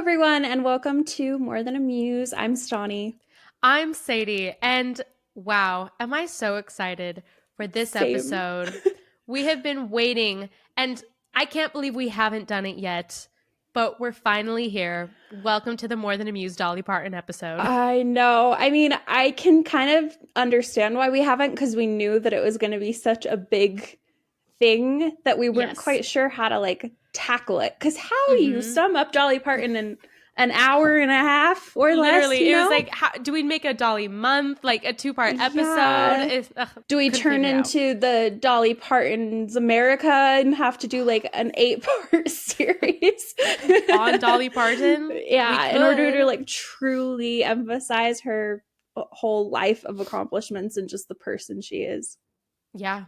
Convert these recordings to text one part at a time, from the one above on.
everyone, and welcome to More Than a Muse. I'm Stauney. I'm Sadie, and wow, am I so excited for this Same. episode. We have been waiting, and I can't believe we haven't done it yet, but we're finally here. Welcome to the More Than Amused Dolly Parton episode. I know. I mean, I can kind of understand why we haven't because we knew that it was going to be such a big thing that we weren't Yes. quite sure how to tackle it. Because how do you Mm-hmm. sum up Dolly Parton in an hour and a half or less, Literally, it was like, how, do we make a Dolly month, like a 2-part Yeah. episode? Do we Couldn't turn figure it out. into the Dolly Parton's America and have to do an 8-part series On Dolly Parton? Yeah, We in order to could. truly emphasize her whole life of accomplishments and just the person she is. Yeah,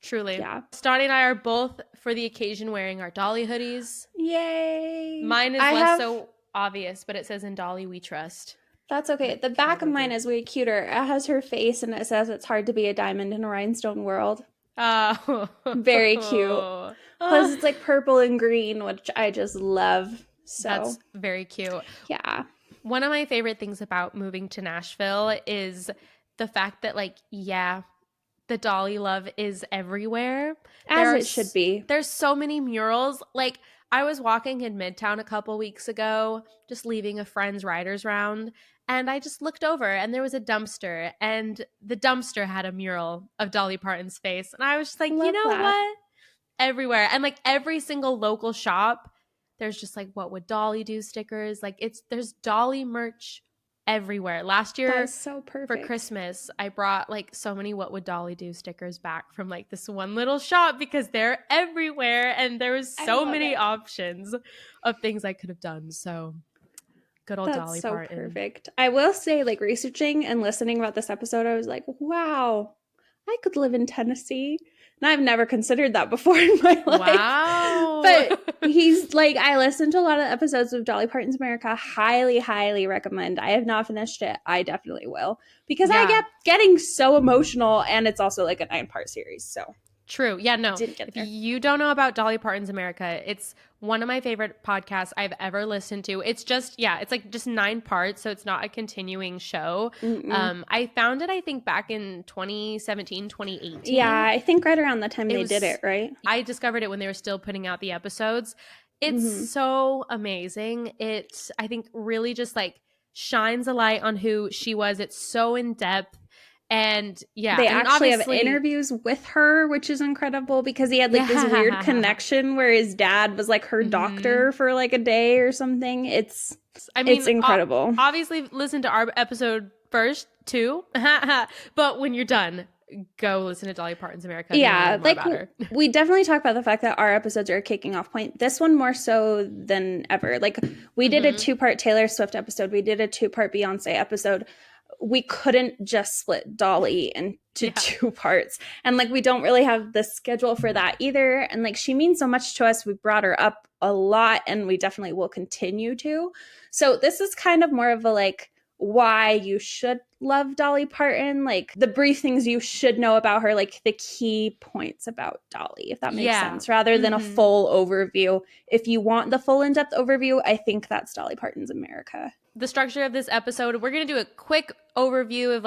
truly. Yeah. Stoney and I are both, for the occasion, wearing our Dolly hoodies. Yay. Mine is I less have so obvious, but it says "In Dolly We Trust." That's okay. The The back of cowboy mine boot. is way cuter. It has her face and it says it's hard to be a diamond in a rhinestone world. Oh, Very cute. Plus it's purple and green, which I just love. So, that's very cute. yeah. One of my favorite things about moving to Nashville is the fact that, the Dolly love is everywhere. As it should be. There's so many murals. Like, I was walking in Midtown a couple weeks ago, just leaving a friend's riders round, and I just looked over and there was a dumpster, and the dumpster had a mural of Dolly Parton's face. And I was just like, you Love know that. what? Everywhere. And every single local shop, there's just what would Dolly do stickers. There's Dolly merch everywhere. Last year That's so for perfect. Christmas, I brought so many what would Dolly do stickers back from this one little shop because they're everywhere and there was so many options of things I could have done. So good old That's Dolly so Parton. perfect. I will say, researching and listening about this episode, I was like, wow, I could live in Tennessee. And I've never considered that before in my life. Wow. But he's I listened to a lot of episodes of Dolly Parton's America. Highly, highly recommend. I have not finished it. I definitely will. Because I kept getting so emotional, and it's also a 9-part series. So true. Yeah, no. didn't get there. If you don't know about Dolly Parton's America, it's one of my favorite podcasts I've ever listened to. It's just, it's just 9 parts, so it's not a continuing show. I found it, I think, back in 2017, 2018. Yeah, I think right around the time they did it, right? I discovered it when they were still putting out the episodes. It's so amazing. It, I think, really just shines a light on who she was. It's so in depth. And they actually have interviews with her, which is incredible because he had this weird connection where his dad was her doctor for a day or something. It's incredible. Obviously, listen to our episode first too, but when you're done, go listen to Dolly Parton's America. Yeah, we definitely talk about the fact that our episodes are a kicking off point. This one more so than ever. We did a 2-part Taylor Swift episode. We did a 2-part Beyonce episode. We couldn't just split Dolly into 2 parts. And we don't really have the schedule for that either. And she means so much to us. We brought her up a lot and we definitely will continue to. So this is kind of more of a why you should love Dolly Parton, the brief things you should know about her, the key points about Dolly, if that makes sense, rather than a full overview. If you want the full in-depth overview, I think that's Dolly Parton's America. The structure of this episode, we're going to do a quick overview of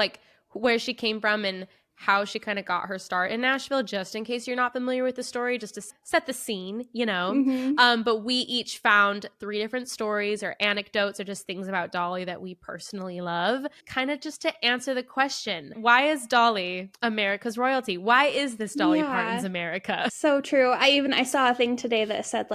where she came from and how she kind of got her start in Nashville, just in case you're not familiar with the story, just to set the scene, But we each found 3 different stories or anecdotes or just things about Dolly that we personally love, kind of just to answer the question, why is Dolly America's royalty? Why is this Dolly Parton's America? So true. I saw a thing today that said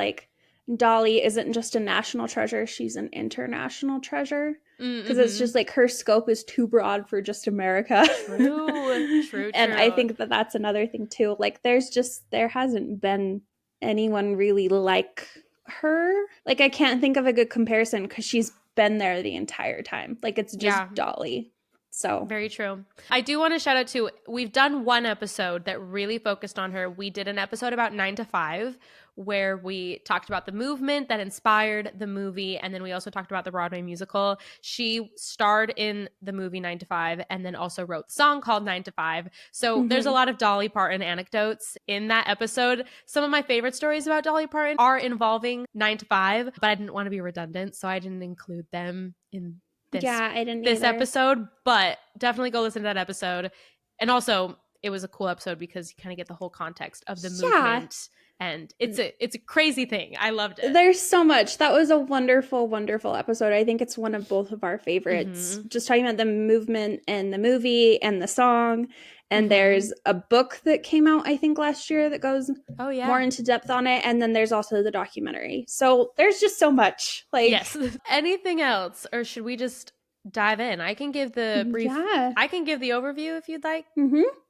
Dolly isn't just a national treasure, she's an international treasure. Because it's just her scope is too broad for just America. True. And I think that's another thing too. There hasn't been anyone really like her. I can't think of a good comparison because she's been there the entire time. It's just Dolly. So very true. I do want to shout out to, we've done one episode that really focused on her. We did an episode about 9 to 5, where we talked about the movement that inspired the movie, and then we also talked about the Broadway musical. She starred in the movie 9 to 5 and then also wrote the song called 9 to 5. So there's a lot of Dolly Parton anecdotes in that episode. Some of my favorite stories about Dolly Parton are involving 9 to 5, but I didn't want to be redundant, so I didn't include them in I didn't this either. episode, but definitely go listen to that episode. And also, it was a cool episode because you kind of get the whole context of the movement, and it's a crazy thing. I loved it. There's so much. That was a wonderful, wonderful episode. I think it's one of both of our favorites. Just talking about the movement and the movie and the song. And there's a book that came out, I think, last year that goes more into depth on it. And then there's also the documentary. So there's just so much. Like, yes. Anything else? Or should we just dive in? I can give the brief. Yeah. I can give the overview if you'd like.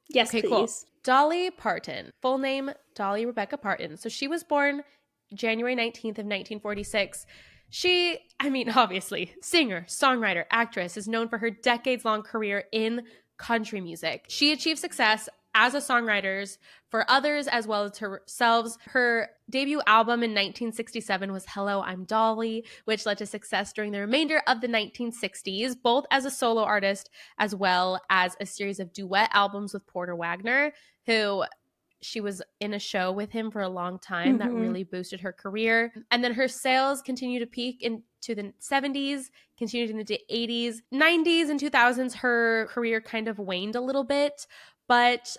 Yes, okay, please. Cool. Dolly Parton. Full name, Dolly Rebecca Parton. So she was born January 19th of 1946. She, obviously, singer, songwriter, actress, is known for her decades-long career in country music. She achieved success as a songwriter for others as well as herself. Her debut album in 1967 was Hello, I'm Dolly, which led to success during the remainder of the 1960s, both as a solo artist as well as a series of duet albums with Porter Wagoner, who she was in a show with him for a long time that really boosted her career. And then her sales continued to peak into the 70s, continued into the 80s. 90s and 2000s, her career kind of waned a little bit, but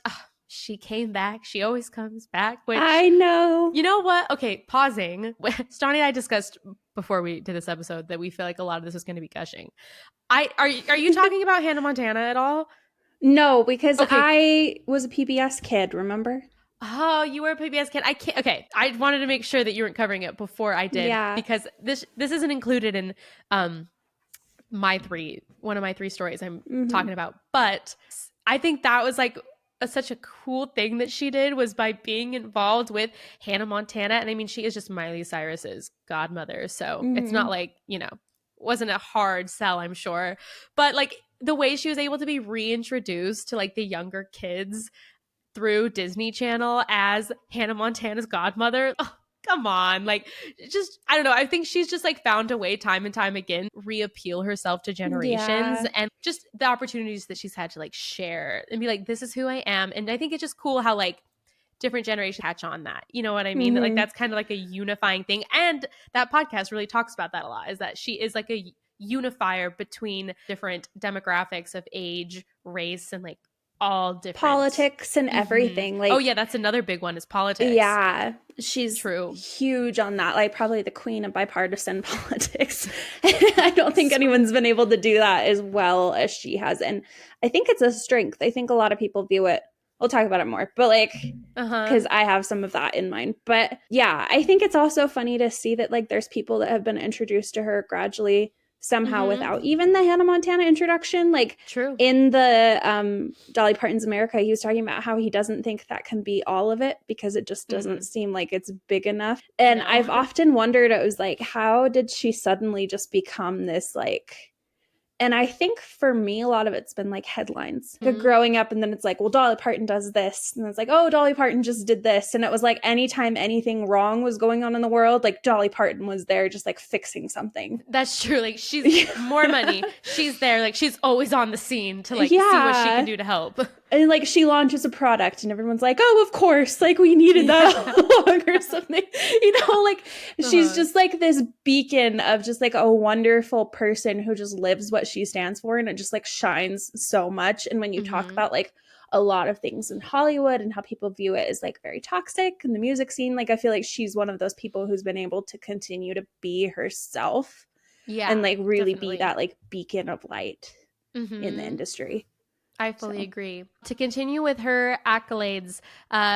she came back. She always comes back. Which, I know. You know what? Okay, pausing. Stauney and I discussed before we did this episode that we feel like a lot of this is going to be gushing. Are you talking about Hannah Montana at all? No, because I was a PBS kid, remember? Oh, you were a PBS kid. I can't. Okay, I wanted to make sure that you weren't covering it before I did, because this isn't included in one of my three stories I'm talking about. But I think that was like such a cool thing that she did, was by being involved with Hannah Montana, and she is just Miley Cyrus's godmother, so it's not like, wasn't a hard sell, I'm sure, but like the way she was able to be reintroduced to like the younger kids through Disney Channel as Hannah Montana's godmother. Oh, come on. Like, just, I don't know. I think she's just like found a way time and time again, reappeal herself to generations, and just the opportunities that she's had to like share and be like, this is who I am. And I think it's just cool how like different generations catch on that. You know what I mean? Like that's kind of like a unifying thing. And that podcast really talks about that a lot, is that she is like a unifier between different demographics of age, race, and like all different politics and everything. Like, oh yeah, that's another big one, is politics. Yeah, she's huge on that. Like probably the queen of bipartisan politics. I don't think anyone's been able to do that as well as she has, and I think it's a strength. I think a lot of people view it. We'll talk about it more, but like, because I have some of that in mind. But yeah, I think it's also funny to see that like there's people that have been introduced to her gradually somehow without even the Hannah Montana introduction. Like in the Dolly Parton's America, he was talking about how he doesn't think that can be all of it because it just doesn't seem like it's big enough. And I've often wondered, it was like, how did she suddenly just become this like, and I think for me, a lot of it's been like headlines. Like growing up, and then it's like, well, Dolly Parton does this. And it's like, oh, Dolly Parton just did this. And it was like anytime anything wrong was going on in the world, like Dolly Parton was there just like fixing something. That's true. Like she's more money. She's there. Like she's always on the scene to like see what she can do to help. And like she launches a product and everyone's like, oh, of course, like we needed that long or something. Like she's just like this beacon of just like a wonderful person who just lives what she stands for, and it just like shines so much. And when you talk about like a lot of things in Hollywood and how people view it as like very toxic in the music scene, like I feel like she's one of those people who's been able to continue to be herself and like really be that like beacon of light in the industry. I fully agree. To continue with her accolades,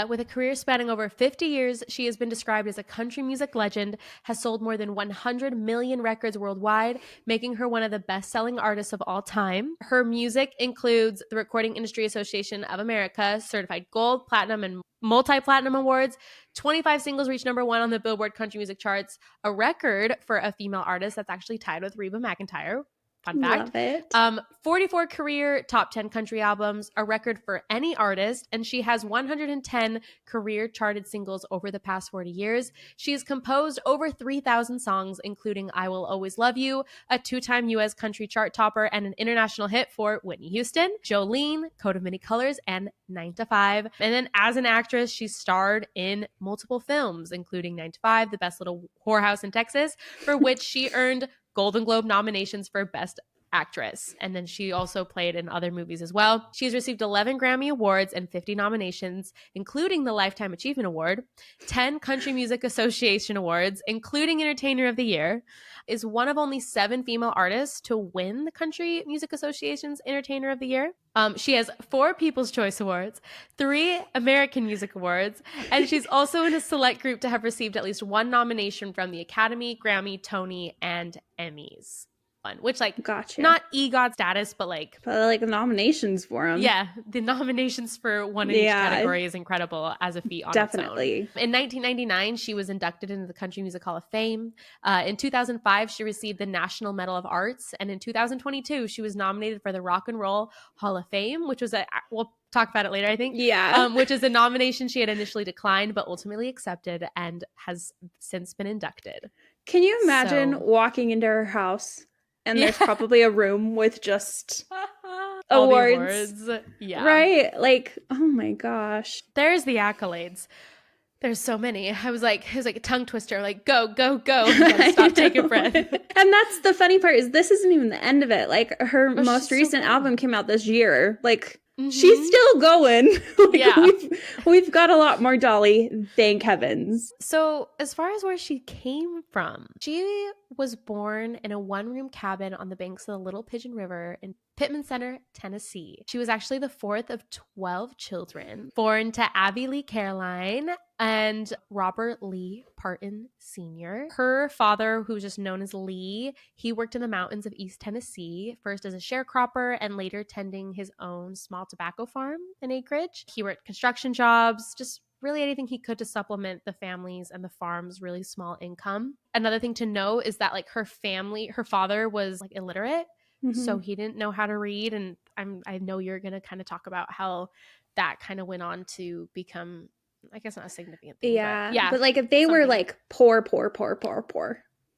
with a career spanning over 50 years, she has been described as a country music legend, has sold more than 100 million records worldwide, making her one of the best-selling artists of all time. Her music includes the Recording Industry Association of America certified gold, platinum, and multi-platinum awards. 25 singles reached #1 on the Billboard country music charts, a record for a female artist that's actually tied with Reba McEntire. Fun fact. Love it. 44 career top 10 country albums, a record for any artist, and she has 110 career charted singles over the past 40 years. She has composed over 3,000 songs, including I Will Always Love You, a 2-time U.S. country chart topper, and an international hit for Whitney Houston, Jolene, Coat of Many Colors, and 9 to 5. And then as an actress, she starred in multiple films, including 9 to 5, The Best Little Whorehouse in Texas, for which she earned Golden Globe nominations for Best Actress. And then she also played in other movies as well. She's received 11 Grammy Awards and 50 nominations, including the Lifetime Achievement Award, 10 Country Music Association Awards, including Entertainer of the Year, is one of only 7 female artists to win the Country Music Association's Entertainer of the Year. She has 4 People's Choice Awards, 3 American Music Awards, and she's also in a select group to have received at least 1 nomination from the Academy, Grammy, Tony, and Emmys. Which, like, Gotcha. not EGOT status, but like nominations for him. Yeah, the nominations for one in each category is incredible as a feat on Definitely. its own. In 1999, she was inducted into the Country Music Hall of Fame. In 2005, she received the National Medal of Arts, and in 2022, she was nominated for the Rock and Roll Hall of Fame, which was we'll talk about it later, I think. Yeah. Which is a nomination she had initially declined, but ultimately accepted and has since been inducted. Can you imagine walking into her house? And there's probably a room with just awards. Yeah. Right? Like, oh my gosh. There's the accolades. There's so many. It was like a tongue twister. Like, go, go, go. You gotta stop, take a breath. And that's the funny part is this isn't even the end of it. Like, her most recent album came out this year. Like, she's still going. We've got a lot more Dolly, thank heavens. So as far as where she came from, she was born in a 1-room cabin on the banks of the Little Pigeon River in Pittman Center, Tennessee. She was actually the 4th of 12 children, born to Abby Lee Caroline and Robert Lee Parton Sr. Her father, who was just known as Lee, he worked in the mountains of East Tennessee, first as a sharecropper and later tending his own small tobacco farm and acreage. He worked construction jobs, just really anything he could to supplement the family's and the farm's really small income. Another thing to know is that like her father was like illiterate, so he didn't know how to read. And I know you're going to kind of talk about how that kind of went on to become, I guess, not a significant thing. But like if they were like poor.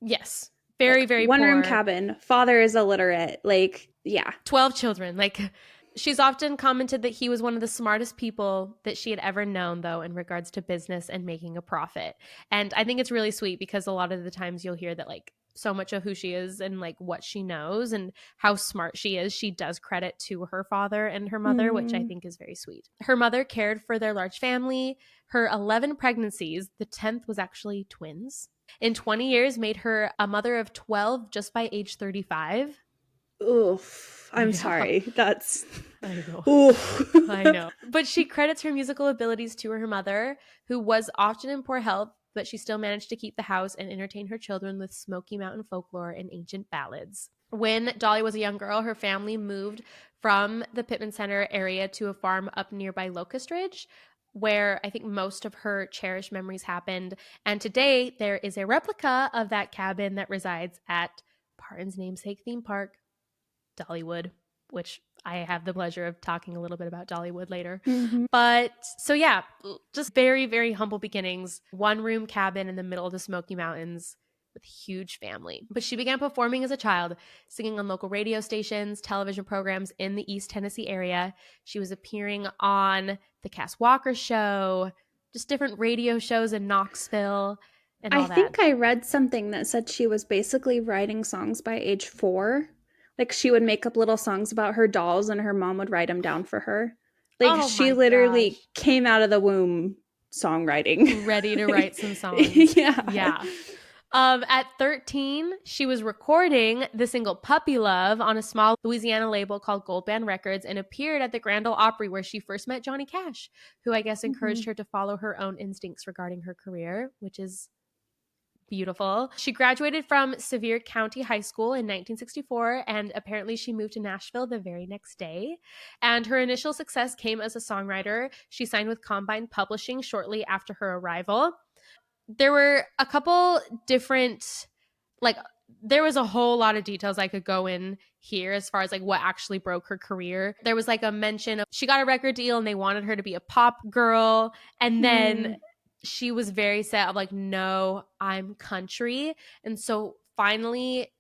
Yes. Very, very poor. 1-room poor. cabin. Father is illiterate. Like, yeah. 12 children. Like, she's often commented that he was one of the smartest people that she had ever known, though, in regards to business and making a profit. And I think it's really sweet because a lot of the times you'll hear that, like, so much of who she is and, like, what she knows and how smart she is, she does credit to her father and her mother, which I think is very sweet. Her mother cared for their large family. Her 11 pregnancies, the 10th was actually twins, in 20 years made her a mother of 12 just by age 35. Oof. I'm sorry. That's... I know. Oof. I know. But she credits her musical abilities to her mother, who was often in poor health, but she still managed to keep the house and entertain her children with Smoky Mountain folklore and ancient ballads. When Dolly was a young girl, her family moved from the Pittman Center area to a farm up nearby Locust Ridge, where I think most of her cherished memories happened. And today, there is a replica of that cabin that resides at Parton's namesake theme park, Dollywood, which I have the pleasure of talking a little bit about Dollywood later. But so yeah, just very, very humble beginnings. 1-room cabin in the middle of the Smoky Mountains with a huge family. But she began performing as a child, singing on local radio stations, television programs in the East Tennessee area. She was appearing on the Cass Walker Show, just different radio shows in Knoxville. And all I think I read something that said she was basically writing songs by age 4. Like, she would make up little songs about her dolls and her mom would write them down for her. Like, she literally came out of the womb songwriting. Ready to write some songs. Yeah. At 13, she was recording the single Puppy Love on a small Louisiana label called Gold Band Records and appeared at the Grand Ole Opry, where she first met Johnny Cash, who I guess encouraged her to follow her own instincts regarding her career, which is beautiful. She graduated from Sevier County High School in 1964, and apparently she moved to Nashville the very next day. And her initial success came as a songwriter. She signed with Combine Publishing shortly after her arrival. There were a couple different, like, there was a whole lot of details I could go in here as far as like what actually broke her career. There was like a mention of she got a record deal and they wanted her to be a pop girl. And then she was very set of like, no, I'm country. And so finally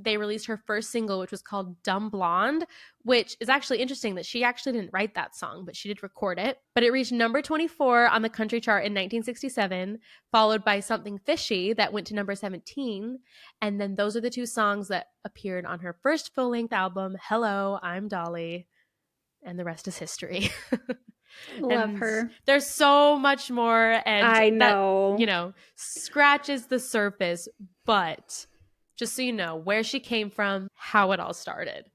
they released her first single, which was called Dumb Blonde, which is actually interesting that she actually didn't write that song, but she did record it. But it reached number 24 on the country chart in 1967, followed by Something Fishy that went to number 17. And then those are the two songs that appeared on her first full-length album, Hello, I'm Dolly. And the rest is history. Love her. There's so much more. And I know. That, you know, scratches the surface. But just so you know, where she came from, how it all started.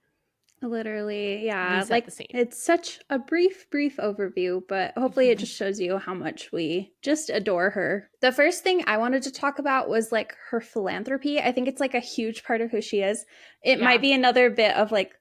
Literally, yeah. Like, it's such a brief overview, but hopefully it just shows you how much we just adore her. The first thing I wanted to talk about was like her philanthropy. I think it's like a huge part of who she is. It might be another bit of like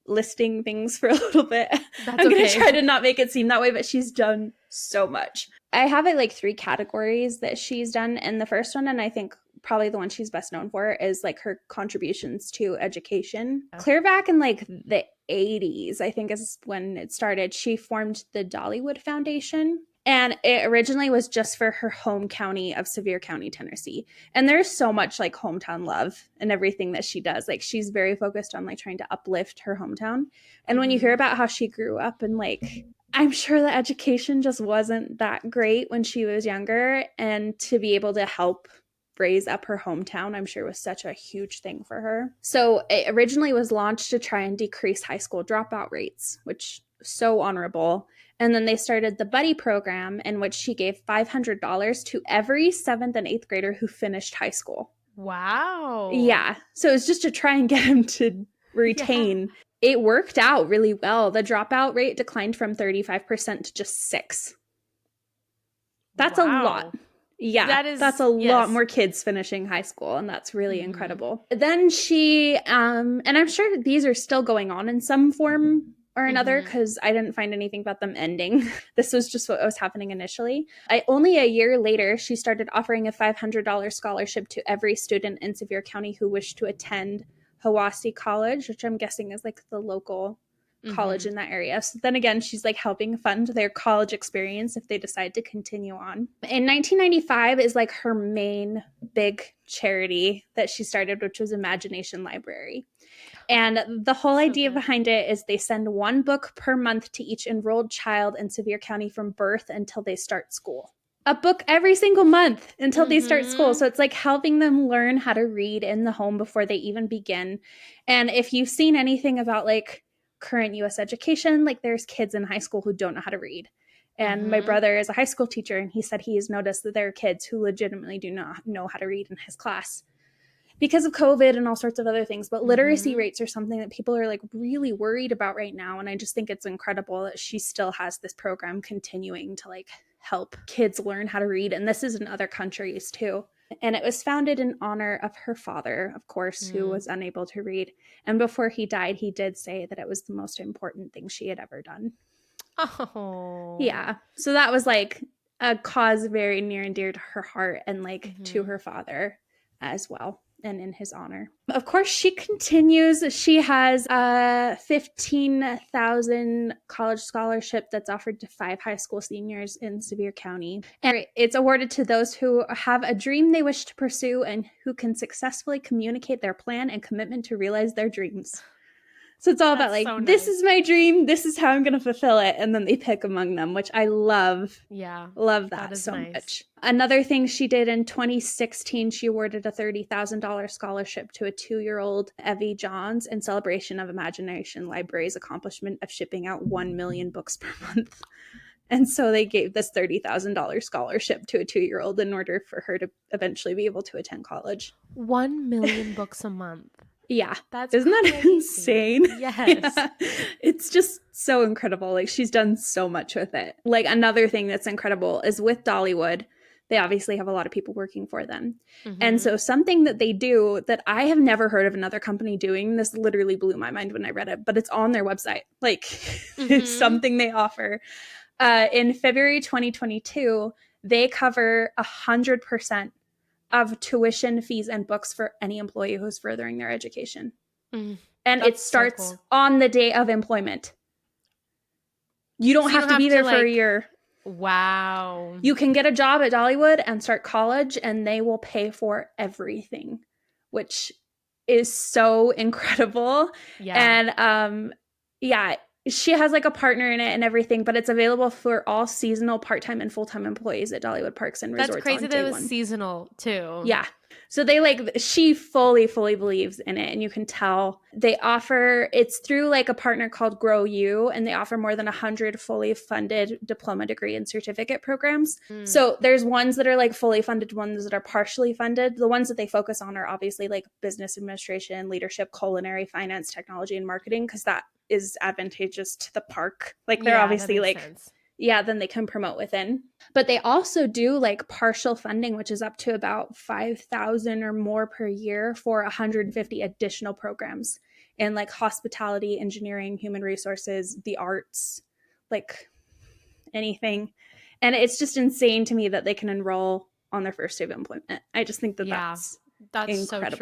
listing things for a little bit. I'm going to try to not make it seem that way, but she's done so much. I have it like 3 categories that she's done. And the first one, and I think probably the one she's best known for, is like her contributions to education. Clear back in like the 80s, I think is when it started, she formed the Dollywood Foundation. And it originally was just for her home county of Sevier County, Tennessee. And there's so much like hometown love and everything that she does. Like she's very focused on like trying to uplift her hometown. And when you hear about how she grew up and like, I'm sure the education just wasn't that great when she was younger. And to be able to help raise up her hometown, I'm sure was such a huge thing for her. So it originally was launched to try and decrease high school dropout rates, which is so honorable. And then they started the Buddy program, in which she gave $500 to every 7th and 8th grader who finished high school. Wow. Yeah. So it's just to try and get him to retain. Yeah. It worked out really well. The dropout rate declined from 35% to just 6%. That's a lot. Yeah, that's a lot more kids finishing high school, and that's really incredible. Then she, and I'm sure these are still going on in some form or another, because I didn't find anything about them ending. This was just what was happening initially. Only a year later, she started offering a $500 scholarship to every student in Sevier County who wished to attend Hiwassee College, which I'm guessing is like the local college in that area. So then again, she's like helping fund their college experience if they decide to continue on. In 1995 is like her main big charity that she started, which was Imagination Library. And the whole idea behind it is they send 1 book per month to each enrolled child in Sevier County from birth until they start school. A book every single month until they start school. So it's like helping them learn how to read in the home before they even begin. And if you've seen anything about like current U.S. education, like there's kids in high school who don't know how to read. And my brother is a high school teacher, and he said he has noticed that there are kids who legitimately do not know how to read in his class because of COVID and all sorts of other things. But literacy rates are something that people are like really worried about right now. And I just think it's incredible that she still has this program continuing to like help kids learn how to read. And this is in other countries too. And it was founded in honor of her father, of course, who was unable to read. And before he died, he did say that it was the most important thing she had ever done. Oh. Yeah. So that was like a cause very near and dear to her heart, and like to her father as well, and in his honor. Of course, she continues. She has a $15,000 college scholarship that's offered to 5 high school seniors in Sevier County. And it's awarded to those who have a dream they wish to pursue and who can successfully communicate their plan and commitment to realize their dreams. So it's all about like, so this is my dream. This is how I'm going to fulfill it. And then they pick among them, which I love. Yeah. Love that so much. Another thing she did in 2016, she awarded a $30,000 scholarship to a 2-year-old Evie Johns in celebration of Imagination Library's accomplishment of shipping out 1 million books per month. And so they gave this $30,000 scholarship to a 2-year-old in order for her to eventually be able to attend college. 1 million books a month. Yeah. Isn't that insane? Yes. Yeah. It's just so incredible. Like she's done so much with it. Like another thing that's incredible is with Dollywood, they obviously have a lot of people working for them. And so something that they do that I have never heard of another company doing, this literally blew my mind when I read it, but it's on their website. Like it's something they offer. In February 2022, they cover 100% of tuition, fees, and books for any employee who's furthering their education. And it That's so starts cool. on the day of employment. You don't have to be there for a year. Wow. You can get a job at Dollywood and start college, and they will pay for everything, which is so incredible. Yeah. And yeah, she has like a partner in it and everything, but it's available for all seasonal, part-time, and full-time employees at Dollywood Parks and Resorts. That's crazy on that day it was one. seasonal too. Yeah. So they she fully believes in it, and you can tell. They offer, it's through like a partner called Grow You, and they offer more than 100 fully funded diploma, degree, and certificate programs. So there's ones that are like fully funded, ones that are partially funded. The ones that they focus on are obviously like business administration, leadership, culinary, finance, technology, and marketing, because that is advantageous to the park. Like they're obviously like sense. Yeah, then they can promote within. But they also do like partial funding, which is up to about $5,000 or more per year for 150 additional programs in like hospitality, engineering, human resources, the arts, like anything. And it's just insane to me that they can enroll on their first day of employment. I just think that that's incredible.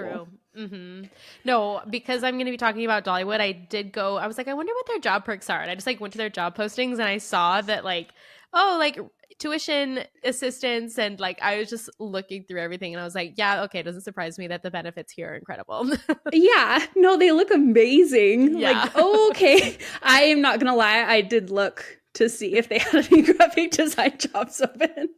So true. No, because I'm going to be talking about Dollywood, I was like, I wonder what their job perks are. And I just like went to their job postings and I saw that like, oh, like tuition assistance. And like, I was just looking through everything and I was like, yeah, okay. It doesn't surprise me that the benefits here are incredible. Yeah, no, they look amazing. Yeah. Like, oh, okay. I am not going to lie. I did look to see if they had any graphic design jobs open.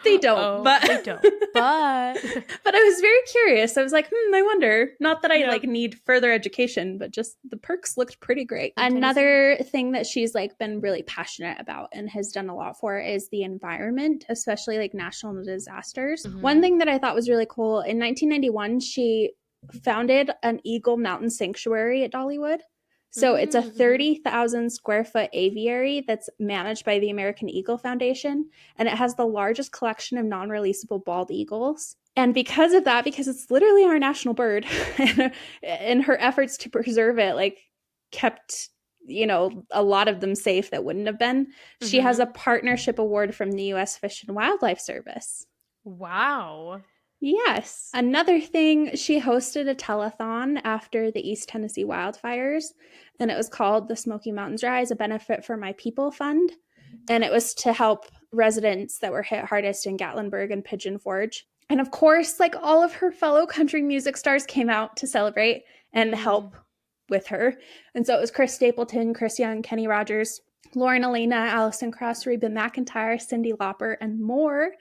They don't, but they don't. But but I was very curious. I was like, I wonder. Not that I like need further education, but just the perks looked pretty great. Another thing that she's like been really passionate about and has done a lot for is the environment, especially like national disasters. One thing that I thought was really cool, in 1991, she founded an Eagle Mountain Sanctuary at Dollywood. So it's a 30,000 square foot aviary that's managed by the American Eagle Foundation, and it has the largest collection of non-releasable bald eagles. And because of that, because it's literally our national bird, and her efforts to preserve it, like kept, a lot of them safe that wouldn't have been. She has a partnership award from the U.S. Fish and Wildlife Service. Wow. Yes. Another thing, she hosted a telethon after the East Tennessee wildfires, and it was called the Smoky Mountains Rise, a benefit for my people fund. And it was to help residents that were hit hardest in Gatlinburg and Pigeon Forge. And of course, like all of her fellow country music stars came out to celebrate and help with her. And so it was Chris Stapleton, Chris Young, Kenny Rogers, Lauren Elena, Allison Krauss, Reba McEntire, Cyndi Lauper, and more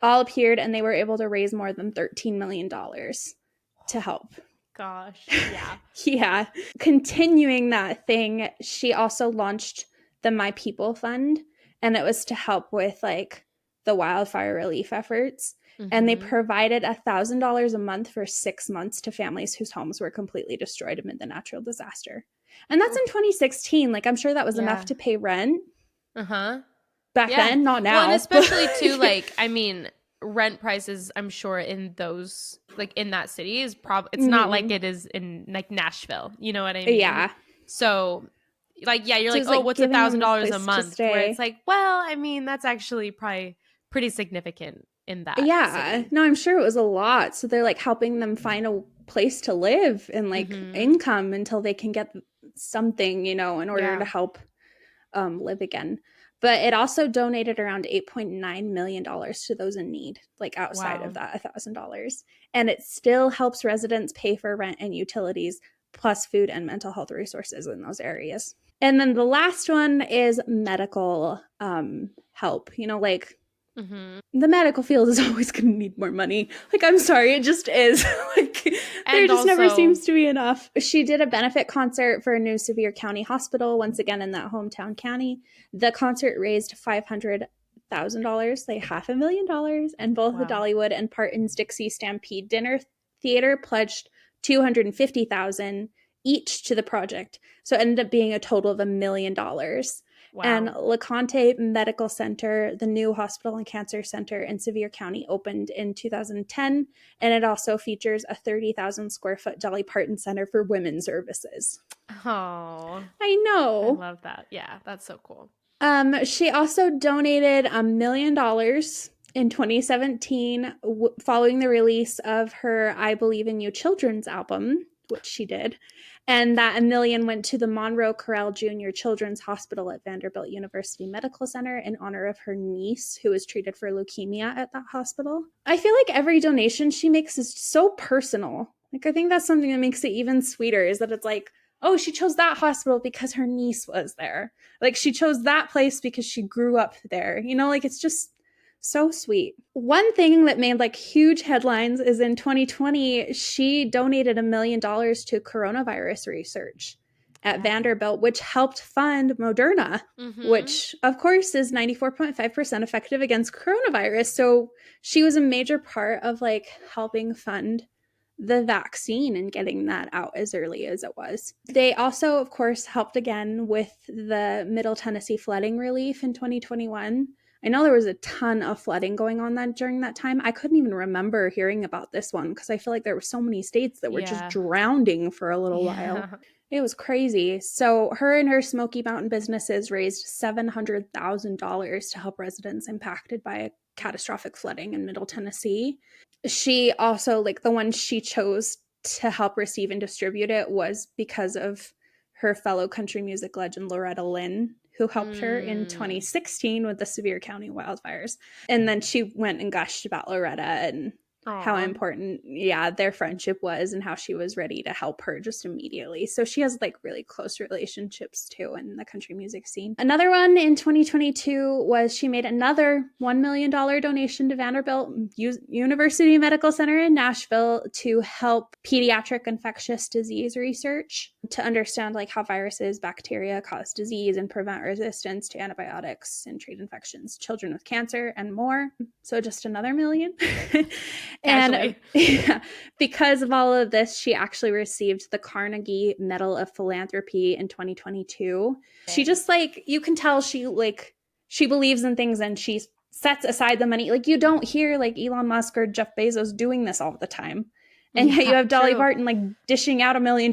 all appeared, and they were able to raise more than $13 million to help. Gosh, yeah. Yeah. Continuing that thing, she also launched the My People Fund, and it was to help with like the wildfire relief efforts. And they provided $1,000 a month for 6 months to families whose homes were completely destroyed amid the natural disaster. And that's in 2016. Like, I'm sure that was enough to pay rent. Back then, not now. Well, and especially too, like, I mean, rent prices, I'm sure in those, like in that city is it's not like it is in like Nashville. You know what I mean? Yeah. So like, yeah, you're so like, oh, what's $1,000 a month? Where it's like, well, I mean, that's actually probably pretty significant in that city. No, I'm sure it was a lot. So they're like helping them find a place to live and like income until they can get something, in order to help live again. But it also donated around $8.9 million to those in need, like outside of that $1,000. And it still helps residents pay for rent and utilities, plus food and mental health resources in those areas. And then the last one is medical help. The medical field is always going to need more money. Like, I'm sorry, it just is. Like, there just never seems to be enough. She did a benefit concert for a new Sevier County hospital, once again in that hometown county. The concert raised $500,000, like $500,000, and both the Dollywood and Parton's Dixie Stampede Dinner Theater pledged $250,000 each to the project. So it ended up being a total of $1 million. Wow. And LeConte Medical Center, the new hospital and cancer center in Sevier County, opened in 2010, and it also features a 30,000 square foot Dolly Parton Center for women's services. Oh, I know. I love that. Yeah, that's so cool. She also donated $1 million In 2017, following the release of her I Believe in You children's album, which she did, and that $1 million went to the Monroe Corral Jr. Children's Hospital at Vanderbilt University Medical Center in honor of her niece, who was treated for leukemia at that hospital. I feel like every donation she makes is so personal. Like, I think that's something that makes it even sweeter, is that it's like, oh, she chose that hospital because her niece was there. Like, she chose that place because she grew up there. You know, like, it's just so sweet. One thing that made like huge headlines is in 2020, she donated $1 million to coronavirus research at Vanderbilt, which helped fund Moderna, which of course is 94.5% effective against coronavirus. So she was a major part of like helping fund the vaccine and getting that out as early as it was. They also, of course, helped again with the Middle Tennessee flooding relief in 2021. I know there was a ton of flooding going on during that time. I couldn't even remember hearing about this one because I feel like there were so many states that were just drowning for a little while. It was crazy. So her and her Smoky Mountain businesses raised $700,000 to help residents impacted by a catastrophic flooding in Middle Tennessee. She also, like, the one she chose to help receive and distribute it was because of her fellow country music legend Loretta Lynn, who helped her in 2016 with the Sevier County wildfires. And then she went and gushed about Loretta and how important, their friendship was and how she was ready to help her just immediately. So she has like really close relationships too in the country music scene. Another one in 2022 was she made another $1 million donation to Vanderbilt University Medical Center in Nashville to help pediatric infectious disease research to understand like how viruses, bacteria cause disease and prevent resistance to antibiotics and treat infections, children with cancer, and more. So just another $1 million. And because of all of this, she actually received the Carnegie Medal of Philanthropy in 2022. She just like, you can tell she believes in things and she sets aside the money. Like, you don't hear like Elon Musk or Jeff Bezos doing this all the time. And yet you have Dolly Parton like dishing out $1 million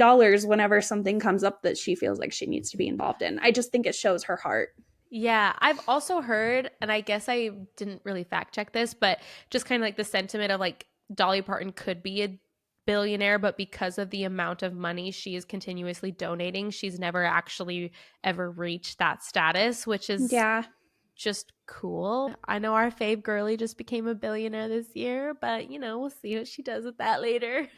whenever something comes up that she feels like she needs to be involved in. I just think it shows her heart. Yeah, I've also heard, and I guess I didn't really fact check this, but just kind of like the sentiment of like Dolly Parton could be a billionaire, but because of the amount of money she is continuously donating, she's never actually ever reached that status, which is just cool. I know our fave girly just became a billionaire this year, but you know, we'll see what she does with that later.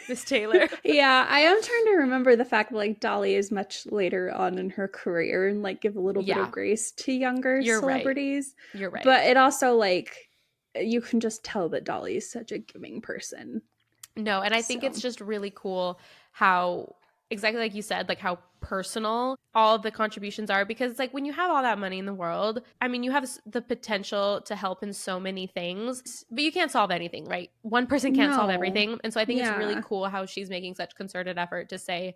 Miss Taylor. Yeah, I am trying to remember the fact that like Dolly is much later on in her career and like give a little bit of grace to younger celebrities. You're right. But it also like, you can just tell that Dolly is such a giving person. No, and I think it's just really cool how, exactly like you said, like how personal all of the contributions are, because like when you have all that money in the world, I mean, you have the potential to help in so many things, but you can't solve anything, right? One person can't solve everything. And so I think it's really cool how she's making such concerted effort to say,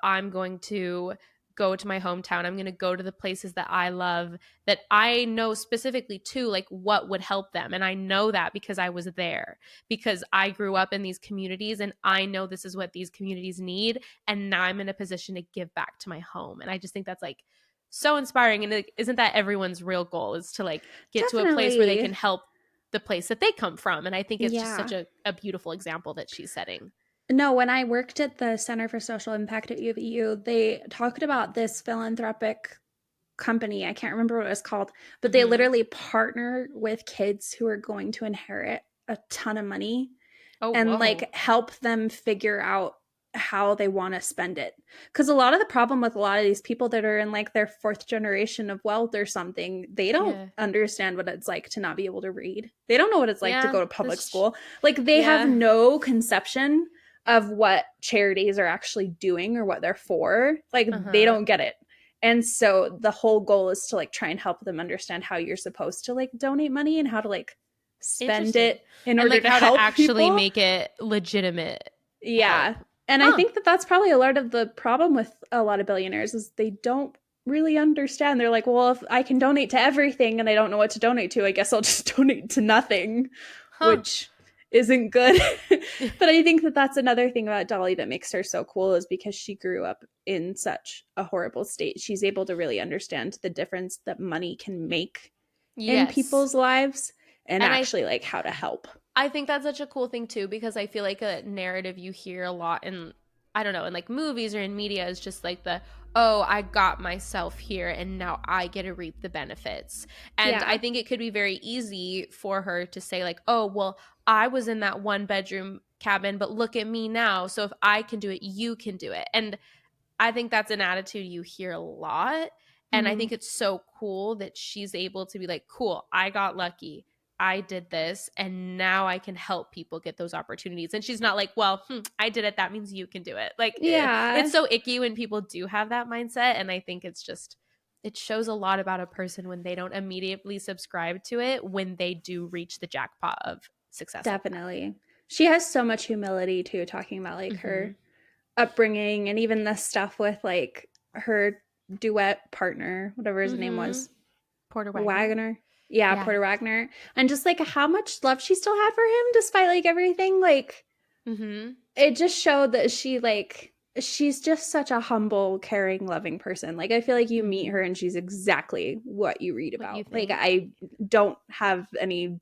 I'm going to go to my hometown. I'm going to go to the places that I love, that I know specifically too, like what would help them. And I know that because I was there, because I grew up in these communities and I know this is what these communities need. And now I'm in a position to give back to my home. And I just think that's like so inspiring. And isn't that everyone's real goal, is to like get to a place where they can help the place that they come from. And I think it's just such a beautiful example that she's setting. No, when I worked at the Center for Social Impact at UVU, they talked about this philanthropic company. I can't remember what it was called, but they literally partner with kids who are going to inherit a ton of money and like help them figure out how they want to spend it. Because a lot of the problem with a lot of these people that are in like their fourth generation of wealth or something, they don't understand what it's like to not be able to read. They don't know what it's like to go to public school. Like they have no conception of what charities are actually doing or what they're for. Like they don't get it. And so the whole goal is to like try and help them understand how you're supposed to like donate money and how to like spend it in order like to how help to actually people. make it legitimate. Yeah. Help. And I think that that's probably a lot of the problem with a lot of billionaires is they don't really understand. They're like, well, if I can donate to everything and I don't know what to donate to, I guess I'll just donate to nothing, which isn't good. But I think that that's another thing about Dolly that makes her so cool, is because she grew up in such a horrible state. She's able to really understand the difference that money can make in people's lives. and actually like how to help. I think that's such a cool thing too, because I feel like a narrative you hear a lot in, I don't know, in like movies or in media is just like oh, I got myself here and now I get to reap the benefits. And I think it could be very easy for her to say like, oh, well, I was in that 1-bedroom cabin, but look at me now. So if I can do it, you can do it. And I think that's an attitude you hear a lot. And I think it's so cool that she's able to be like, cool, I got lucky. I did this, and now I can help people get those opportunities. And she's not like, well, I did it. That means you can do it. Like, it's so icky when people do have that mindset. And I think it's just, it shows a lot about a person when they don't immediately subscribe to it when they do reach the jackpot of success. Definitely. She has so much humility too, talking about like her upbringing and even the stuff with like her duet partner, whatever his name was. Porter Wagner. Yeah, Porter Wagner. And just like how much love she still had for him despite like everything. Like it just showed that she's just such a humble, caring, loving person. Like I feel like you meet her and she's exactly what you read about. Like I don't have any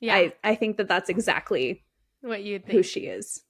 I think that that's exactly what you think who she is.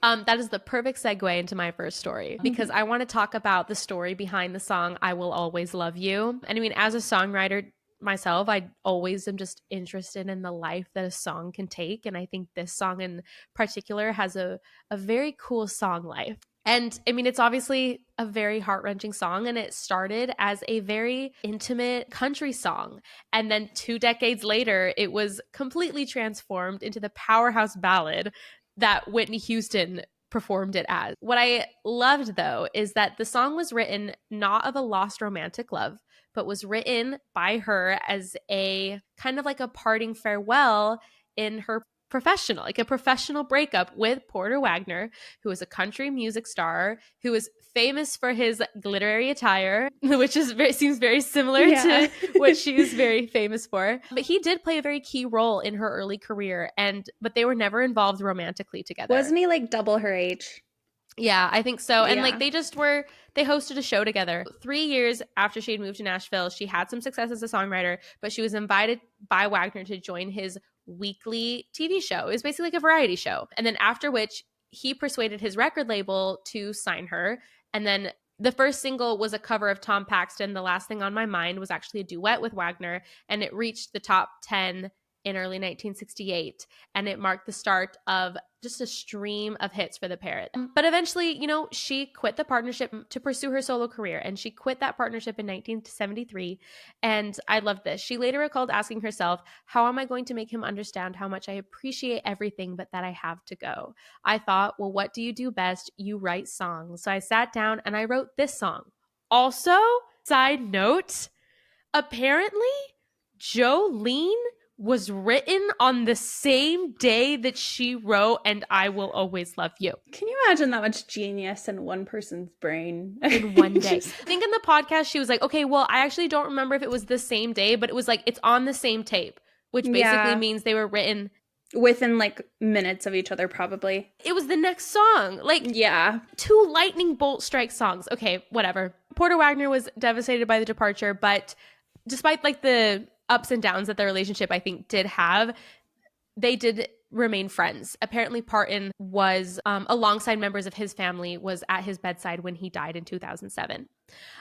That is the perfect segue into my first story, because I want to talk about the story behind the song I Will Always Love You. And I mean, as a songwriter myself, I always am just interested in the life that a song can take. And I think this song in particular has a very cool song life. And I mean, it's obviously a very heart-wrenching song, and it started as a very intimate country song. And then 2 decades later, it was completely transformed into the powerhouse ballad that Whitney Houston performed it as. What I loved, though, is that the song was written not of a lost romantic love, but was written by her as a kind of like a parting farewell in her like a professional breakup with Porter Wagner, who is a country music star, who is famous for his glittery attire, which seems very similar to what she is very famous for. But he did play a very key role in her early career, but they were never involved romantically together. Wasn't he like double her age? Yeah, I think so. And like they hosted a show together. 3 years after she had moved to Nashville, she had some success as a songwriter, but she was invited by Wagner to join his weekly TV show. It was basically like a variety show. And then after which he persuaded his record label to sign her. And then the first single was a cover of Tom Paxton. The Last Thing on My Mind was actually a duet with Wagner, and it reached the top 10 in early 1968, and it marked the start of just a stream of hits for the pair. But eventually, she quit the partnership to pursue her solo career, and she quit that partnership in 1973, and I love this. She later recalled asking herself, how am I going to make him understand how much I appreciate everything but that I have to go? I thought, well, what do you do best? You write songs. So I sat down and I wrote this song. Also, side note, apparently Jolene was written on the same day that she wrote And I Will Always Love You. Can you imagine that much genius in one person's brain? In one day. I think in the podcast she was like, okay, well, I actually don't remember if it was the same day, but it was like, it's on the same tape, which basically means they were written within like minutes of each other, probably. It was the next song. Like, 2 lightning bolt strike songs. Okay, whatever. Porter Wagner was devastated by the departure, but despite like the ups and downs that their relationship, I think, did have, they did remain friends. Apparently Parton was alongside members of his family, was at his bedside when he died in 2007.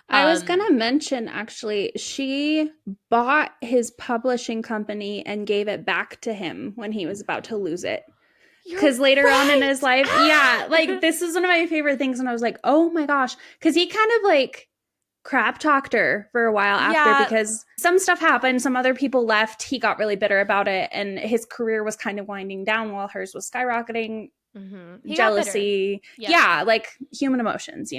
I was gonna mention, actually, she bought his publishing company and gave it back to him when he was about to lose it. Because later on in his life, like this is one of my favorite things, and I was like, oh my gosh, because he kind of like crap talked her for a while after, because some stuff happened, some other people left, he got really bitter about it, and his career was kind of winding down while hers was skyrocketing. Jealousy, like human emotions,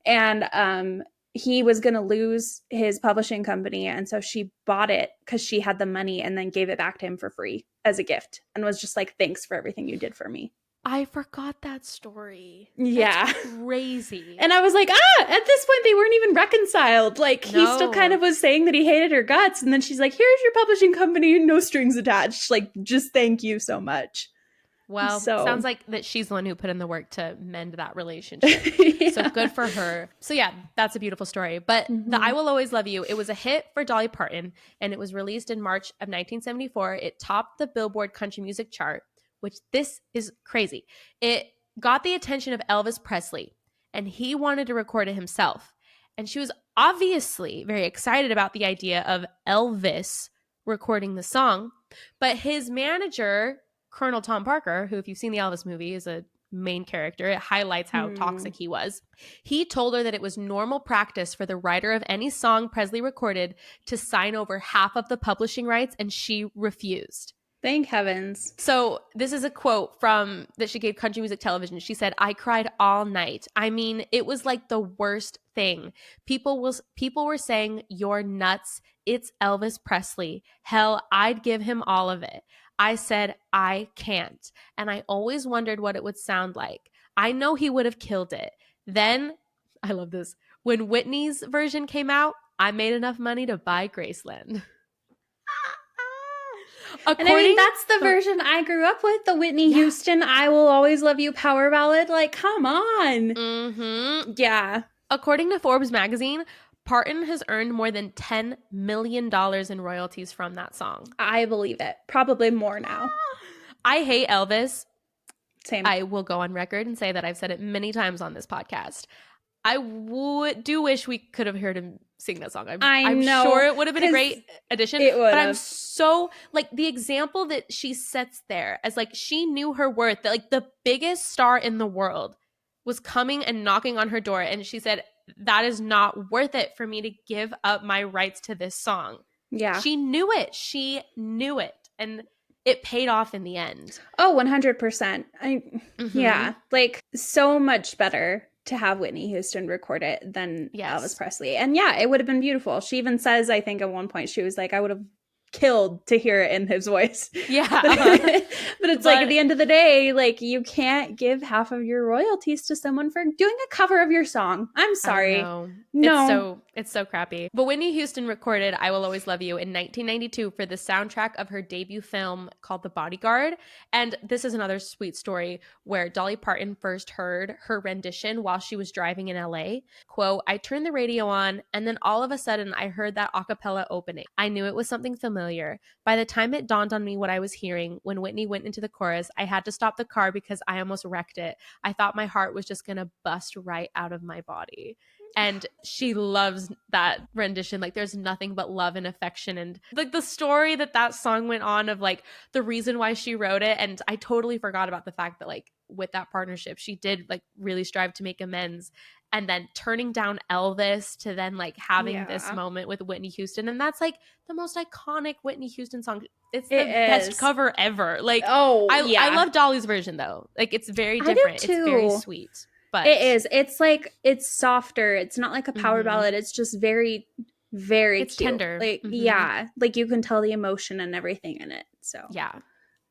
and he was gonna lose his publishing company, and so she bought it because she had the money and then gave it back to him for free as a gift, and was just like, thanks for everything you did for me. I forgot that story. That's crazy. And I was like, at this point they weren't even reconciled. Like, he still kind of was saying that he hated her guts, and then she's like, here's your publishing company, no strings attached, like, just thank you so much. Well, So sounds like that she's the one who put in the work to mend that relationship. yeah. So good for her. So yeah, that's a beautiful story. But the I Will Always Love You, it was a hit for Dolly Parton, and it was released in March of 1974. It topped the Billboard country music chart, which this is crazy. It got the attention of Elvis Presley, and he wanted to record it himself. And she was obviously very excited about the idea of Elvis recording the song. But his manager, Colonel Tom Parker, who, if you've seen the Elvis movie, is a main character, it highlights how toxic he was. He told her that it was normal practice for the writer of any song Presley recorded to sign over half of the publishing rights, and she refused. Thank heavens. So this is a quote from that she gave Country Music Television. She said, "I cried all night. I mean, it was like the worst thing. People were saying, 'You're nuts. It's Elvis Presley. Hell, I'd give him all of it.' I said, 'I can't.' And I always wondered what it would sound like. I know he would have killed it. Then," I love this, "when Whitney's version came out, I made enough money to buy Graceland." And I mean, that's the version I grew up with, the Whitney Houston, "I Will Always Love You" power ballad. Like, come on. Yeah. According to Forbes magazine, Parton has earned more than $10 million in royalties from that song. I believe it. Probably more now. I hate Elvis. Same. I will go on record and say that I've said it many times on this podcast. I do wish we could have heard him sing that song. I'm know, sure it would have been a great addition. It would. But I'm so, like, the example that she sets there as, like, she knew her worth, that, like, the biggest star in the world was coming and knocking on her door, and she said, "That is not worth it for me to give up my rights to this song." Yeah. She knew it. She knew it. And it paid off in the end. Oh, 100%. Yeah. Like, so much better to have Whitney Houston record it than Elvis Presley. And yeah, it would have been beautiful. She even says, I think at one point, she was like, I would have killed to hear it in his voice. Yeah. But it's like, at the end of the day, like, you can't give half of your royalties to someone for doing a cover of your song. I'm sorry. No. It's so crappy. But Whitney Houston recorded I Will Always Love You in 1992 for the soundtrack of her debut film called The Bodyguard. And this is another sweet story where Dolly Parton first heard her rendition while she was driving in LA. Quote, "I turned the radio on, and then all of a sudden I heard that a cappella opening. I knew it was something familiar. By the time it dawned on me what I was hearing, when Whitney went into the chorus, I had to stop the car because I almost wrecked it. I thought my heart was just going to bust right out of my body." And she loves that rendition. Like, there's nothing but love and affection. And like the story that song went on of like the reason why she wrote it. And I totally forgot about the fact that like with that partnership, she did like really strive to make amends. And then turning down Elvis to then like having this moment with Whitney Houston. And that's like the most iconic Whitney Houston song. It's the best cover ever. Like, I love Dolly's version though. Like, it's very different. It's very sweet. But it is. It's like, it's softer. It's not like a power ballad. It's just very, very it's cute. Tender. Like, yeah. Like, you can tell the emotion and everything in it. So, yeah.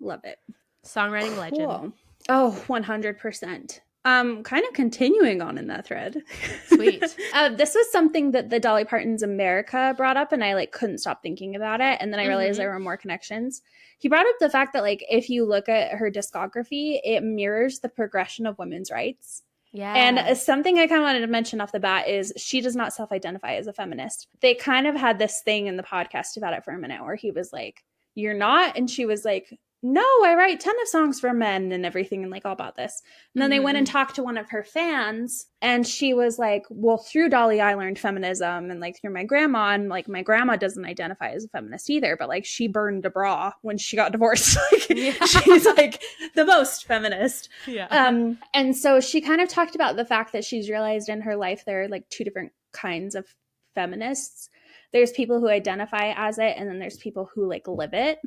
Love it. Songwriting legend. Cool. Oh, 100%. Kind of continuing on in that thread. Sweet. This was something that the Dolly Parton's America brought up, and I like couldn't stop thinking about it. And then I realized there were more connections. He brought up the fact that like if you look at her discography, it mirrors the progression of women's rights. Yeah. And something I kind of wanted to mention off the bat is she does not self-identify as a feminist. They kind of had this thing in the podcast about it for a minute where he was like, "You're not?" And she was like, "No, I write a ton of songs for men and everything and like all about this." And then they went and talked to one of her fans and she was like, "Well, through Dolly, I learned feminism and like through my grandma, and like my grandma doesn't identify as a feminist either, but like she burned a bra when she got divorced." Like she's like the most feminist. Yeah. And so she kind of talked about the fact that she's realized in her life there are like two different kinds of feminists. There's people who identify as it, and then there's people who like live it.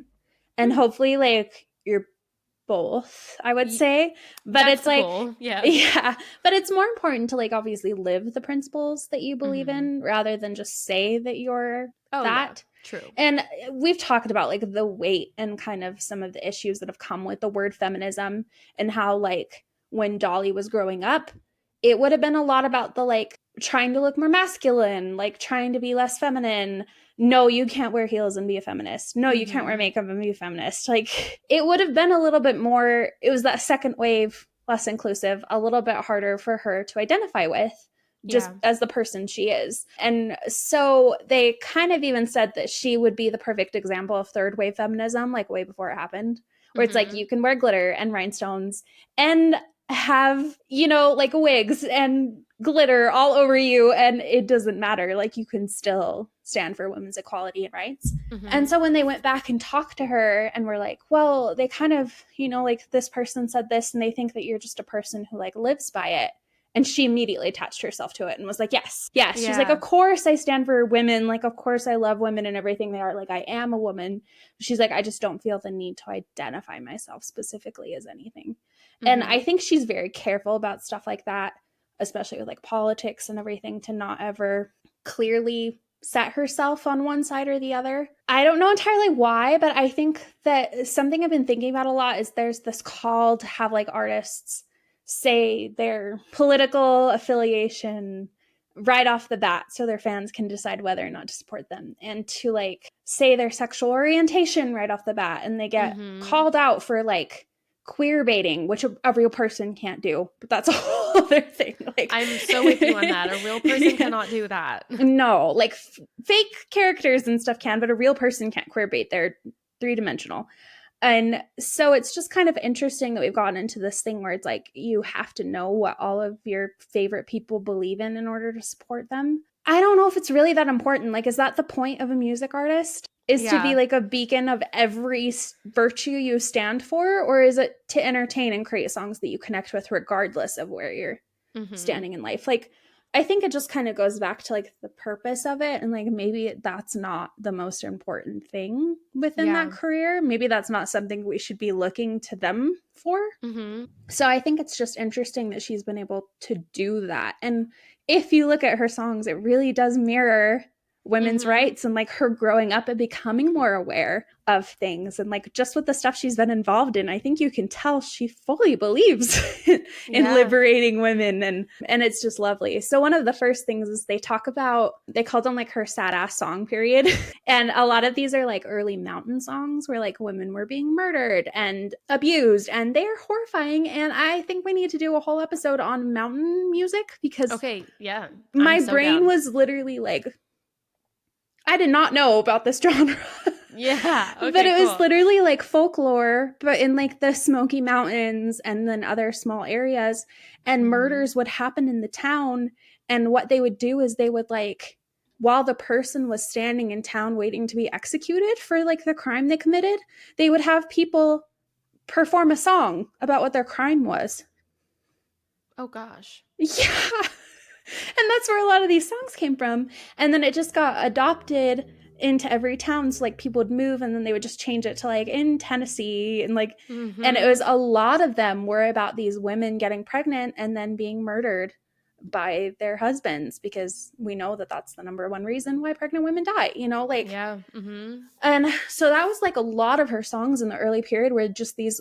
And hopefully, like, you're both, I would say. But That's it's like, cool. Yeah. But it's more important to, like, obviously live the principles that you believe in rather than just say that you're that. Yeah. True. And we've talked about, like, the weight and kind of some of the issues that have come with the word feminism and how, like, when Dolly was growing up, it would have been a lot about the, like, trying to look more masculine, like trying to be less feminine. No, you can't wear heels and be a feminist. No, you can't wear makeup and be a feminist. Like, it would have been a little bit more, it was that second wave, less inclusive, a little bit harder for her to identify with just as the person she is. And so they kind of even said that she would be the perfect example of third wave feminism, like way before it happened, where it's like, you can wear glitter and rhinestones and have, you know, like wigs and glitter all over you, and it doesn't matter. Like, you can still stand for women's equality and rights. And so when they went back and talked to her and were like, well, they kind of, you know, like, this person said this and they think that you're just a person who like lives by it. And she immediately attached herself to it and was like, yes. She's like, of course I stand for women. Like, of course I love women and everything they are. Like, I am a woman. She's like, I just don't feel the need to identify myself specifically as anything. And I think she's very careful about stuff like that, especially with like politics and everything, to not ever clearly set herself on one side or the other. I don't know entirely why, but I think that something I've been thinking about a lot is there's this call to have like artists say their political affiliation right off the bat so their fans can decide whether or not to support them, and to like say their sexual orientation right off the bat, and they get called out for like queer baiting, which a real person can't do, but that's a whole other thing. Like, I'm so with you on that. A real person cannot do that. No, like fake characters and stuff can, but a real person can't queer bait. They're three-dimensional. And so it's just kind of interesting that we've gotten into this thing where it's like, you have to know what all of your favorite people believe in order to support them. I don't know if it's really that important. Like, is that the point of a music artist? Is to be like a beacon of every virtue you stand for? Or is it to entertain and create songs that you connect with regardless of where you're standing in life? Like, I think it just kind of goes back to like the purpose of it. And like, maybe that's not the most important thing within that career. Maybe that's not something we should be looking to them for. So I think it's just interesting that she's been able to do that. And if you look at her songs, it really does mirror women's rights and like her growing up and becoming more aware of things. And like, just with the stuff she's been involved in, I think you can tell she fully believes in liberating women, and it's just lovely. So one of the first things is they talk about, they called them like her sad ass song period. And a lot of these are like early mountain songs where like women were being murdered and abused, and they're horrifying. And I think we need to do a whole episode on mountain music, because my brain was literally like, I did not know about this genre. But it was literally like folklore, but in like the Smoky Mountains and then other small areas, and murders would happen in the town. And what they would do is they would like, while the person was standing in town waiting to be executed for like the crime they committed, they would have people perform a song about what their crime was. Oh gosh. Yeah. And that's where a lot of these songs came from. And then it just got adopted into every town. So like, people would move and then they would just change it to like in Tennessee, and like, and it was a lot of them were about these women getting pregnant and then being murdered by their husbands, because we know that that's the number one reason why pregnant women die, you know, like, and so that was like a lot of her songs in the early period were just these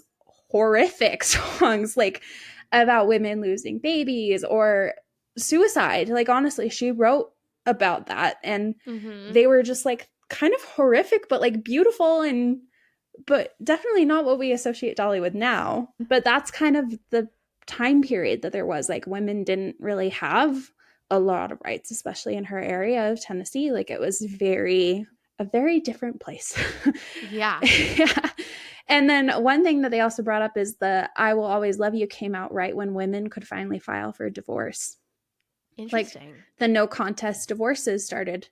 horrific songs, like about women losing babies or suicide. Like, honestly, she wrote about that, and they were just like kind of horrific, but like beautiful, and but definitely not what we associate Dollywood now. But that's kind of the time period that there was like, women didn't really have a lot of rights, especially in her area of Tennessee. Like, it was a very different place. Yeah. And then one thing that they also brought up is the I Will Always Love You came out right when women could finally file for divorce. Interesting. Like, the no contest divorces started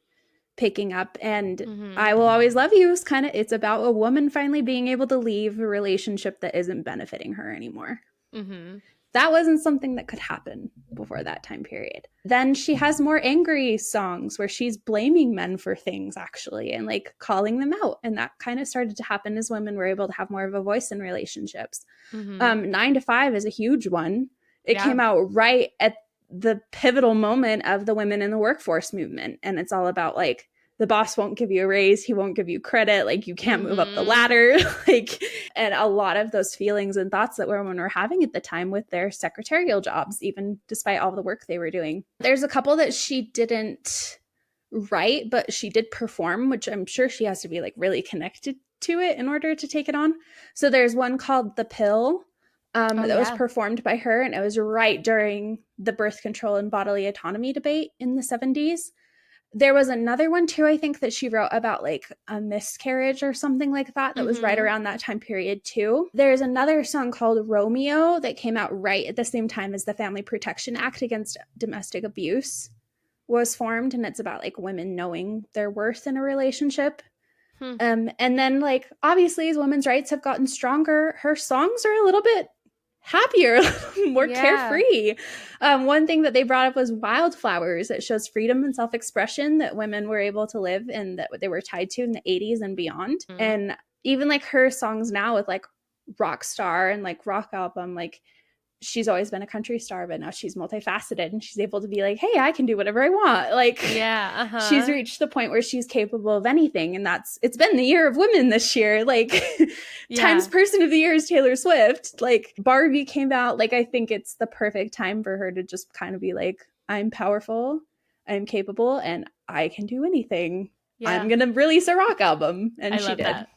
picking up, and I Will Always Love You is kind of, it's about a woman finally being able to leave a relationship that isn't benefiting her anymore. That wasn't something that could happen before that time period. Then she has more angry songs where she's blaming men for things, actually, and like calling them out. And that kind of started to happen as women were able to have more of a voice in relationships. 9 to 5 is a huge one. It came out right at the pivotal moment of the women in the workforce movement. And it's all about like the boss won't give you a raise, he won't give you credit, like you can't move up the ladder, like, and a lot of those feelings and thoughts that women were having at the time with their secretarial jobs, even despite all the work they were doing. There's a couple that she didn't write, but she did perform, which I'm sure she has to be like really connected to it in order to take it on. So there's one called The Pill, that was performed by her, and it was right during the birth control and bodily autonomy debate in the 70s. There was another one too, I think, that she wrote about like a miscarriage or something like that, that was right around that time period too. There's another song called Romeo that came out right at the same time as the Family Protection Act against domestic abuse was formed, and it's about like women knowing their worth in a relationship. And then like obviously as women's rights have gotten stronger, her songs are a little bit happier, more carefree. One thing that they brought up was Wildflowers. It shows freedom and self-expression that women were able to live and that they were tied to in the 80s and beyond. And even like her songs now with like Rockstar and like Rock Album, like she's always been a country star, but now she's multifaceted and she's able to be like, hey, I can do whatever I want. Like, she's reached the point where she's capable of anything. And it's been the year of women this year. Like, Times Person of the Year is Taylor Swift. Like, Barbie came out. Like, I think it's the perfect time for her to just kind of be like, I'm powerful, I'm capable, and I can do anything. I'm going to release a rock album. And she did. That.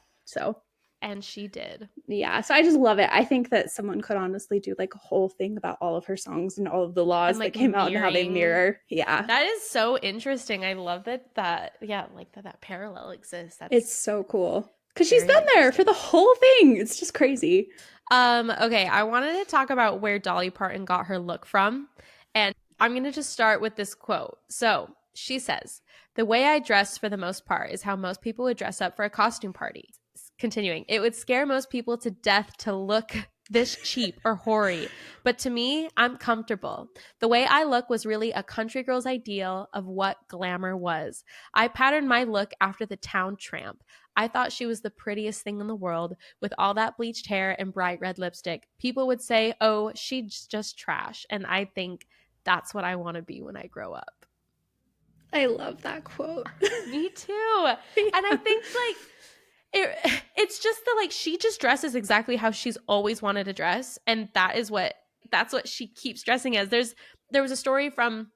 And she did. Yeah. So I just love it. I think that someone could honestly do like a whole thing about all of her songs and all of the laws that came out and how they mirror. Yeah. That is so interesting. I love that parallel exists. It's so cool. Because she's been there for the whole thing. It's just crazy. Okay. I wanted to talk about where Dolly Parton got her look from. And I'm going to just start with this quote. So she says, "The way I dress for the most part is how most people would dress up for a costume party." Continuing, "It would scare most people to death to look this cheap or hoary, but to me, I'm comfortable. The way I look was really a country girl's ideal of what glamour was. I patterned my look after the town tramp. I thought she was the prettiest thing in the world with all that bleached hair and bright red lipstick. People would say, oh, she's just trash. And I think that's what I want to be when I grow up." I love that quote. Me too. And I think like, it's just that like she just dresses exactly how she's always wanted to dress, and that's what she keeps dressing as. There was a story from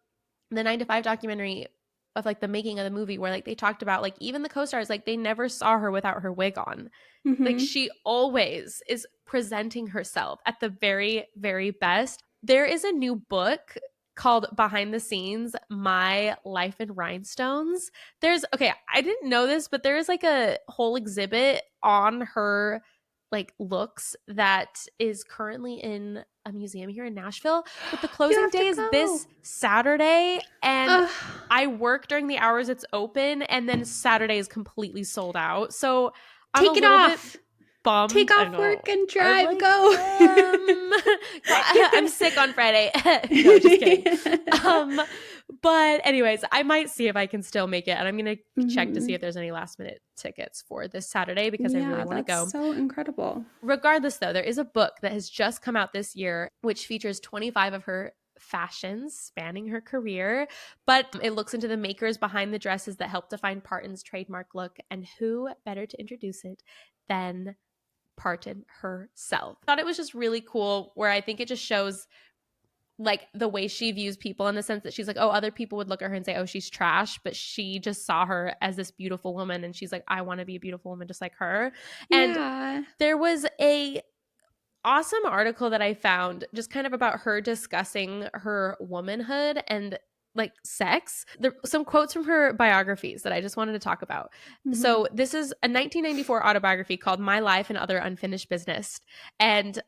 the 9 to 5 documentary of like the making of the movie where like they talked about like even the co-stars, like they never saw her without her wig on. Like she always is presenting herself at the very, very best. There is a new book called Behind the Scenes, My Life in Rhinestones. I didn't know this, but there is like a whole exhibit on her like looks that is currently in a museum here in Nashville. But the closing day is this Saturday, and I work during the hours it's open, and then Saturday is completely sold out. So I'm take it off. Bummed. Take off work and drive. Like, go. I'm sick on Friday. No, just kidding. But anyways, I might see if I can still make it, and I'm gonna check to see if there's any last minute tickets for this Saturday because I really want to go. So incredible. Regardless, though, there is a book that has just come out this year, which features 25 of her fashions spanning her career, but it looks into the makers behind the dresses that helped define Parton's trademark look, and who better to introduce it than Parton herself. I thought it was just really cool, where I think it just shows like the way she views people, in the sense that she's like, oh, other people would look at her and say, oh, she's trash, but she just saw her as this beautiful woman, and she's like, I want to be a beautiful woman just like her. And there was a awesome article that I found just kind of about her discussing her womanhood and like sex. Some quotes from her biographies that I just wanted to talk about. So this is a 1994 autobiography called My Life and Other Unfinished Business. And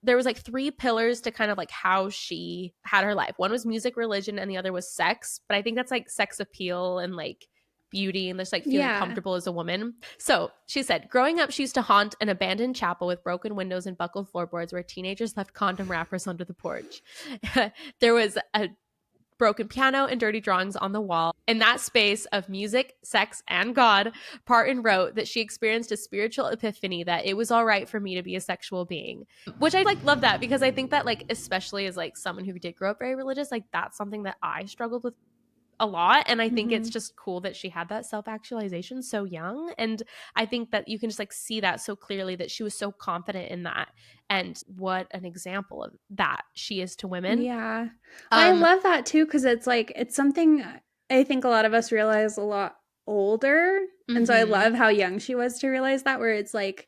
there was like 3 pillars to kind of like how she had her life. One was music, religion, and the other was sex. But I think that's like sex appeal and like beauty and just like feeling comfortable as a woman. So she said, growing up, she used to haunt an abandoned chapel with broken windows and buckled floorboards where teenagers left condom wrappers under the porch. There was a broken piano and dirty drawings on the wall. In that space of music, sex, and God, Parton wrote that she experienced a spiritual epiphany that it was all right for me to be a sexual being, which I like love that, because I think that like, especially as like someone who did grow up very religious, like that's something that I struggled with a lot. And I think it's just cool that she had that self-actualization so young. And I think that you can just like see that so clearly, that she was so confident in that, and what an example of that she is to women. Yeah. I love that too, because it's like, it's something I think a lot of us realize a lot older. And so I love how young she was to realize that, where it's like,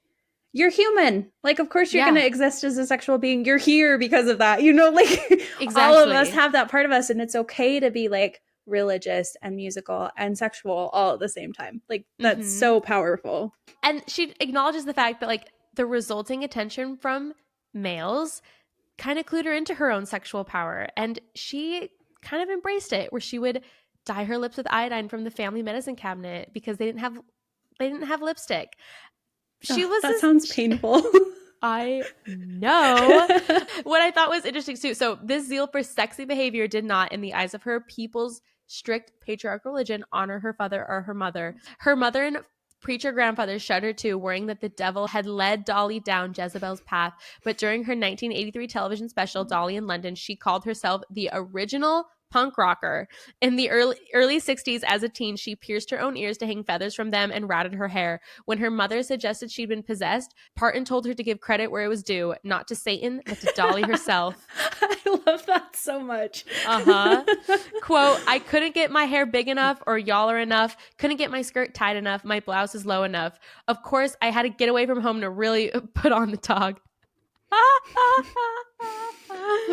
you're human. Like, of course you're going to exist as a sexual being. You're here because of that. You know, like Exactly. all of us have that part of us, and it's okay to be like religious and musical and sexual all at the same time. Like, that's so powerful. And she acknowledges the fact that like the resulting attention from males kind of clued her into her own sexual power. And she kind of embraced it, where she would dye her lips with iodine from the family medicine cabinet because they didn't have lipstick. That sounds painful. I know. What I thought was interesting too. So this zeal for sexy behavior did not, in the eyes of her people's strict patriarchal religion, honor her father or her mother. Her mother and preacher grandfather shuddered too, worrying that the devil had led Dolly down Jezebel's path. But during her 1983 television special, Dolly in London, she called herself the original punk rocker. In the early 60s, as a teen, she pierced her own ears to hang feathers from them and ratted her hair. When her mother suggested she'd been possessed, Parton told her to give credit where it was due, not to Satan, but to Dolly herself. I love that so much. Quote, I couldn't get my hair big enough or yaller enough, couldn't get my skirt tight enough, my blouse is low enough. Of course, I had to get away from home to really put on the dog.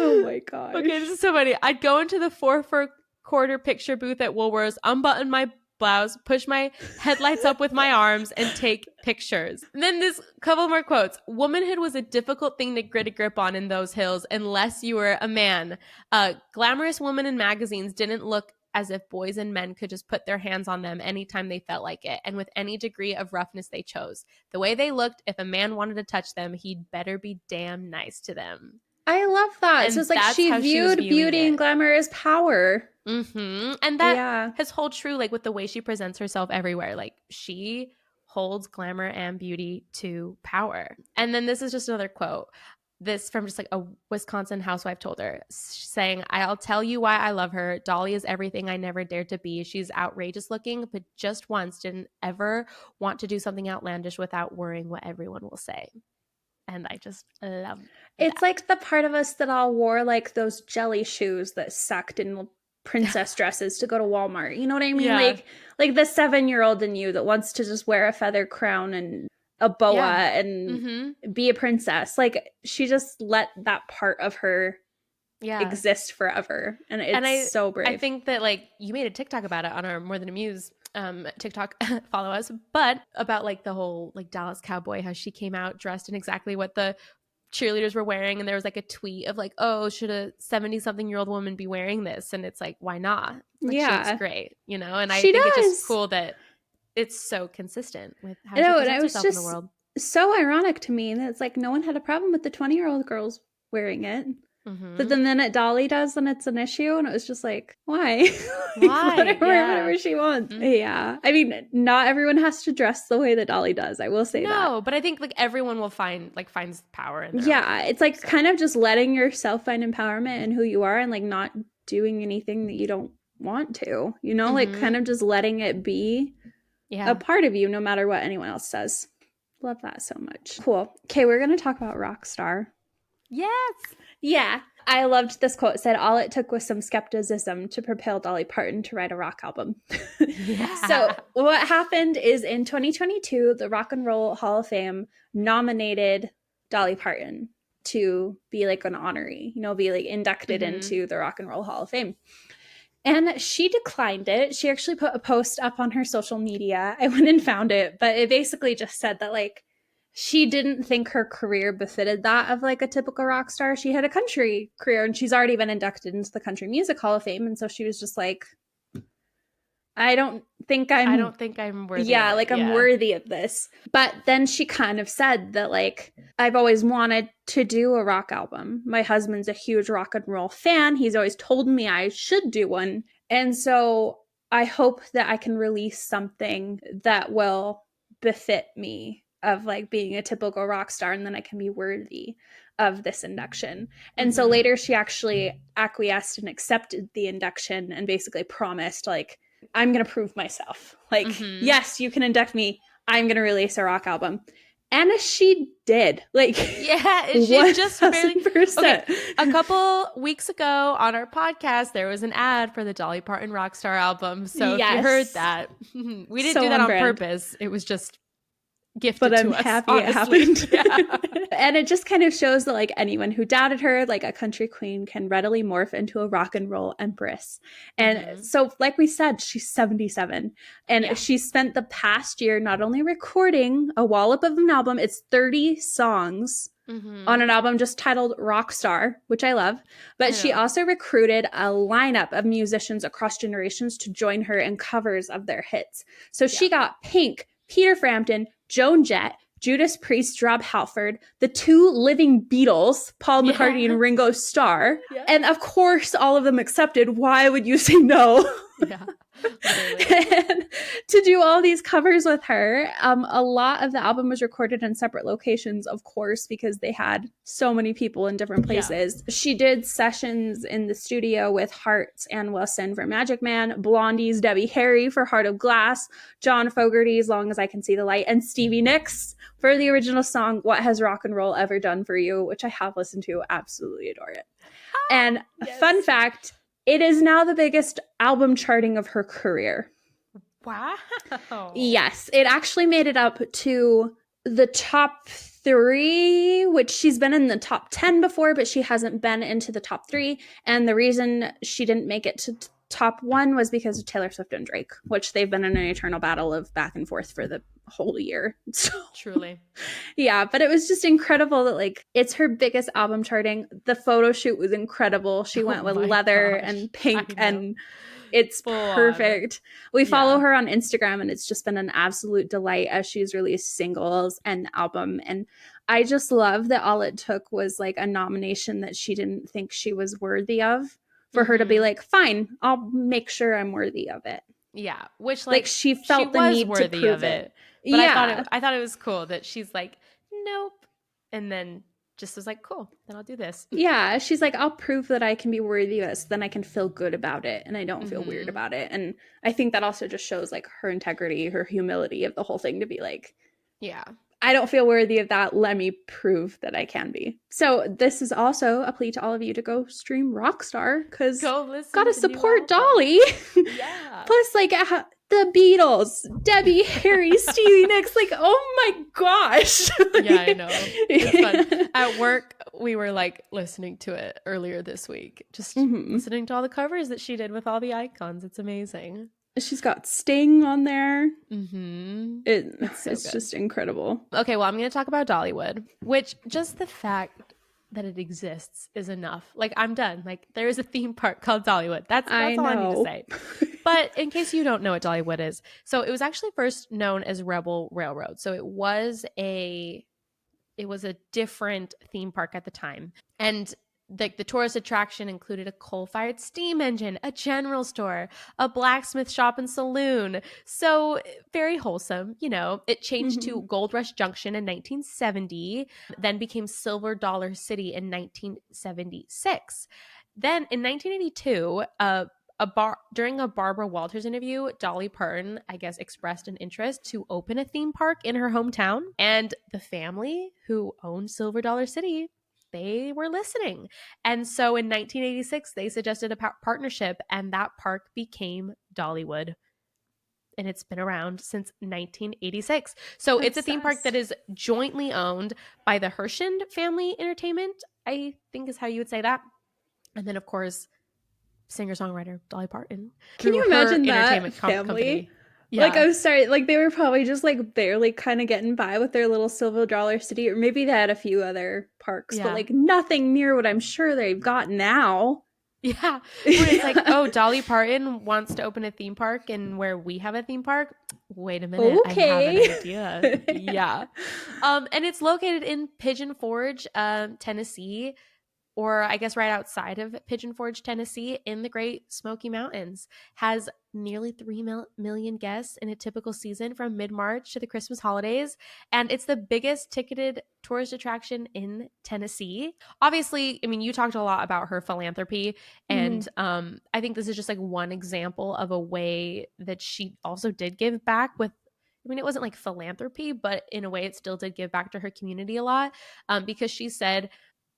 Oh my gosh. Okay, this is so funny. I'd go into the 4 for $quarter picture booth at Woolworths, unbutton my blouse, push my headlights up with my arms, and take pictures. And then this couple more quotes. Womanhood was a difficult thing to get a grip on in those hills unless you were a man. Glamorous women in magazines didn't look as if boys and men could just put their hands on them anytime they felt like it, and with any degree of roughness they chose. The way they looked, if a man wanted to touch them, he'd better be damn nice to them. I love that. And so it's like she viewed beauty and glamour as power. And that has hold true, like with the way she presents herself everywhere. Like she holds glamour and beauty to power. And then this is just another quote. This from just like a Wisconsin housewife told her, saying, I'll tell you why I love her. Dolly is everything I never dared to be. She's outrageous looking, but just once didn't ever want to do something outlandish without worrying what everyone will say. And I just love It's like the part of us that all wore like those jelly shoes that sucked in princess dresses to go to Walmart. You know what I mean? Yeah. Like the 7-year-old in you that wants to just wear a feather crown and a boa and be a princess. Like she just let that part of her exist forever. And it's so brave. I think that like you made a TikTok about it on our More Than a Muse TikTok, follow us, but about like the whole like Dallas Cowboy, how she came out dressed in exactly what the cheerleaders were wearing, and there was like a tweet of like, oh, should a 70-something-year-old woman be wearing this? And it's like, why not? Like, she looks great, you know. And I think it's just cool that it's so consistent with how she presents herself in the world. So ironic to me that it's like no one had a problem with the 20-year-old girls wearing it. But then the minute Dolly does, then it's an issue. And it was just like, why? Whatever she wants. Yeah. I mean, not everyone has to dress the way that Dolly does. I will say that. No, but I think like everyone will finds power in their own. It's like kind of just letting yourself find empowerment in who you are and like not doing anything that you don't want to, you know, like kind of just letting it be a part of you no matter what anyone else says. Love that so much. Cool. Okay, we're going to talk about Rockstar. Yes. Yeah. I loved this quote. It said, all it took was some skepticism to propel Dolly Parton to write a rock album. So what happened is in 2022, the Rock and Roll Hall of Fame nominated Dolly Parton to be like an honoree, you know, be like inducted into the Rock and Roll Hall of Fame. And she declined it. She actually put a post up on her social media. I went and found it, but it basically just said that like, she didn't think her career befitted that of like a typical rock star. She had a country career and she's already been inducted into the Country Music Hall of Fame. And so she was just like, I don't think I'm worthy. Yeah, like I'm worthy of this. But then she kind of said that like, I've always wanted to do a rock album. My husband's a huge rock and roll fan. He's always told me I should do one. And so I hope that I can release something that will befit me of like being a typical rock star, and then I can be worthy of this induction. And so later she actually acquiesced and accepted the induction and basically promised, like, I'm going to prove myself. Like, yes, you can induct me. I'm going to release a rock album. And she did. Like, yeah, she just barely. Okay, a couple weeks ago on our podcast, there was an ad for the Dolly Parton Rockstar album. So if you heard that, we didn't do that on purpose. It was just gifted to us. But I'm happy it happened. Yeah. And it just kind of shows that, like, anyone who doubted her, like, a country queen can readily morph into a rock and roll empress. And so, like we said, she's 77. And she spent the past year not only recording a wallop of an album, it's 30 songs on an album just titled Rockstar, which I love. But she also recruited a lineup of musicians across generations to join her in covers of their hits. So she got Pink, Peter Frampton, Joan Jett, Judas Priest, Rob Halford, the two living Beatles, Paul McCartney and Ringo Starr. Yeah. And of course, all of them accepted. Why would you say no? Yeah. And to do all these covers with her, a lot of the album was recorded in separate locations, of course, because they had so many people in different places. Yeah. She did sessions in the studio with Hart and Wilson for Magic Man, Blondie's Debbie Harry for Heart of Glass, John Fogerty, As Long as I Can See the Light, and Stevie Nicks for the original song, What Has Rock and Roll Ever Done for You, which I have listened to, absolutely adore it. And fun fact, it is now the biggest album charting of her career. Wow. Yes, it actually made it up to the top 3, which she's been in the top 10 before, but she hasn't been into the top 3. And the reason she didn't make it to top 1 was because of Taylor Swift and Drake, which they've been in an eternal battle of back and forth for the whole year. So, truly. Yeah, but it was just incredible that, like, it's her biggest album charting. The photo shoot was incredible. She went with leather and pink, and it's perfect. We follow her on Instagram, and it's just been an absolute delight as she's released singles and the album. And I just love that all it took was, like, a nomination that she didn't think she was worthy of for her to be like, fine, I'll make sure I'm worthy of it. Yeah, which, like she felt the need to prove it. But I thought it was cool that she's like, nope, and then just was like, cool, then I'll do this. Yeah, she's like, I'll prove that I can be worthy of this, then I can feel good about it, and I don't feel weird about it. And I think that also just shows, like, her integrity, her humility of the whole thing, to be like, yeah, I don't feel worthy of that. Let me prove that I can be. So this is also a plea to all of you to go stream Rockstar, because gotta support Dolly. Yeah. Plus, like, the Beatles, Debbie Harry, Stevie Nicks. Like, oh my gosh. Yeah, I know. It's fun. At work, we were, like, listening to it earlier this week. Just listening to all the covers that she did with all the icons. It's amazing. She's got Sting on there. It's just incredible. Okay, well, I'm going to talk about Dollywood, which just the fact that it exists is enough. Like, I'm done. Like, there is a theme park called Dollywood. That's all I need to say. But in case you don't know what Dollywood is, so it was actually first known as Rebel Railroad. So it was a different theme park at the time. And the tourist attraction included a coal-fired steam engine, a general store, a blacksmith shop and saloon. So very wholesome, you know. It changed to Gold Rush Junction in 1970, then became Silver Dollar City in 1976. Then in 1982, during a Barbara Walters interview, Dolly Parton, I guess, expressed an interest to open a theme park in her hometown. And the family who owned Silver Dollar City, they were listening. And so in 1986, they suggested a partnership, and that park became Dollywood. And it's been around since 1986. So it's a theme park that is jointly owned by the Hershend Family Entertainment, I think is how you would say that. And then, of course, singer-songwriter Dolly Parton. Can you imagine that family? Yeah. Like, I'm sorry, like, they were probably just, like, barely kind of getting by with their little Silver Dollar City, or maybe they had a few other parks, but, like, nothing near what I'm sure they've got now. Yeah. Where it's like, oh, Dolly Parton wants to open a theme park, and where we have a theme park? Wait a minute. Okay. I have an idea. Yeah. And it's located in Pigeon Forge, Tennessee, or I guess right outside of Pigeon Forge, Tennessee, in the Great Smoky Mountains, has nearly 3 million guests in a typical season from mid-March to the Christmas holidays. And it's the biggest ticketed tourist attraction in Tennessee. Obviously, I mean, you talked a lot about her philanthropy. And I think this is just like one example of a way that she also did give back with, I mean, it wasn't like philanthropy, but in a way it still did give back to her community a lot, because she said,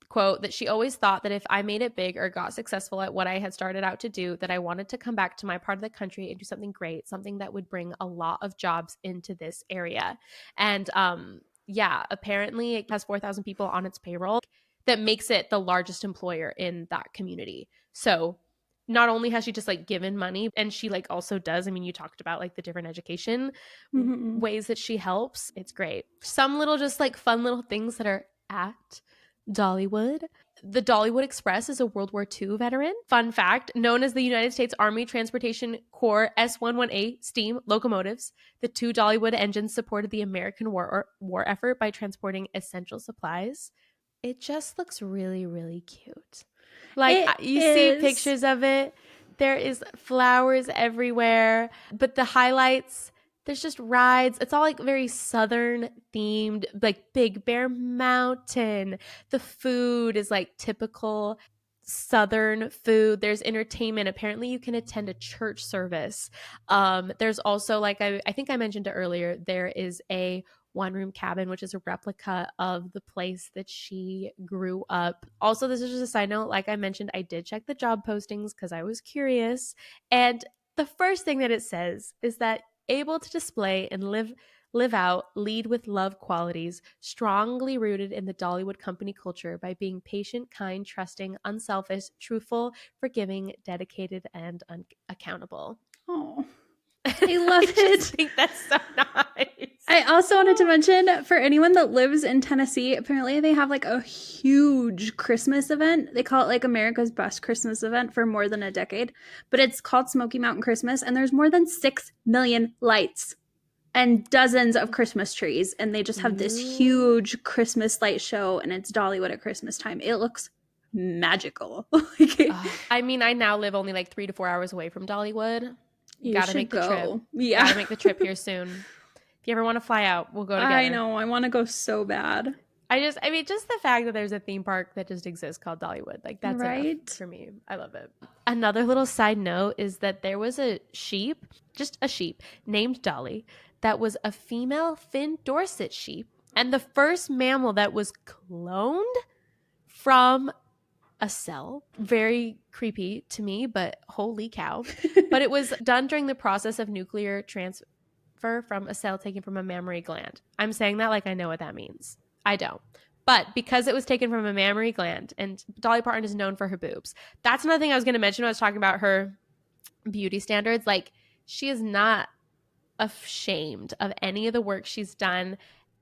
quote, that she always thought that if I made it big or got successful at what I had started out to do, that I wanted to come back to my part of the country and do something great, something that would bring a lot of jobs into this area. And yeah, apparently it has 4,000 people on its payroll that makes it the largest employer in that community. So not only has she just like given money, and she like also does, I mean, you talked about like the different education ways that she helps. It's great. Some little just like fun little things that are at Dollywood. The Dollywood Express is a World War II veteran. Fun fact, known as the United States Army Transportation Corps S-118 steam locomotives, the 2 Dollywood engines supported the American war effort by transporting essential supplies. It just looks really, really cute. Like, you see pictures of it. There is flowers everywhere. But the highlights, there's just rides. It's all like very Southern themed, like Big Bear Mountain. The food is like typical Southern food. There's entertainment. Apparently you can attend a church service. There's also, like I think I mentioned it earlier, there is a one-room cabin, which is a replica of the place that she grew up. Also, this is just a side note, like I mentioned, I did check the job postings because I was curious. And the first thing that it says is that able to display and live out, lead with love qualities, strongly rooted in the Dollywood company culture by being patient, kind, trusting, unselfish, truthful, forgiving, dedicated, and accountable. Oh, I love it. I think that's so nice. I also wanted to mention, for anyone that lives in Tennessee, apparently they have like a huge Christmas event. They call it like America's best Christmas event for more than a decade, but it's called Smoky Mountain Christmas, and there's more than 6 million lights and dozens of Christmas trees, and they just have this huge Christmas light show, and it's Dollywood at Christmas time. It looks magical. I mean, I now live only like 3 to 4 hours away from Dollywood. You gotta make the trip. Yeah, gotta make the trip here soon. If you ever want to fly out, we'll go together. I know, I want to go so bad. I mean, just the fact that there's a theme park that just exists called Dollywood, like that's right enough for me. I love it. Another little side note is that there was a sheep, just a sheep named Dolly, that was a female Finn Dorset sheep, and the first mammal that was cloned from a cell. Very creepy to me, but holy cow. But it was done during the process of nuclear transfer from a cell taken from a mammary gland. I'm saying that like I know what that means. I don't. But because it was taken from a mammary gland, and Dolly Parton is known for her boobs. That's another thing I was going to mention when I was talking about her beauty standards. Like, she is not ashamed of any of the work she's done.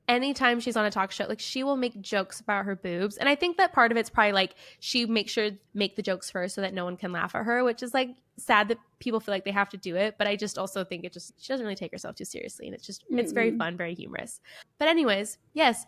Anytime she's on a talk show, like, she will make jokes about her boobs. And I think that part of it's probably like she makes sure make the jokes first so that no one can laugh at her, which is like sad that people feel like they have to do it. But I just also think she doesn't really take herself too seriously. And it's very fun, very humorous. But anyways, yes.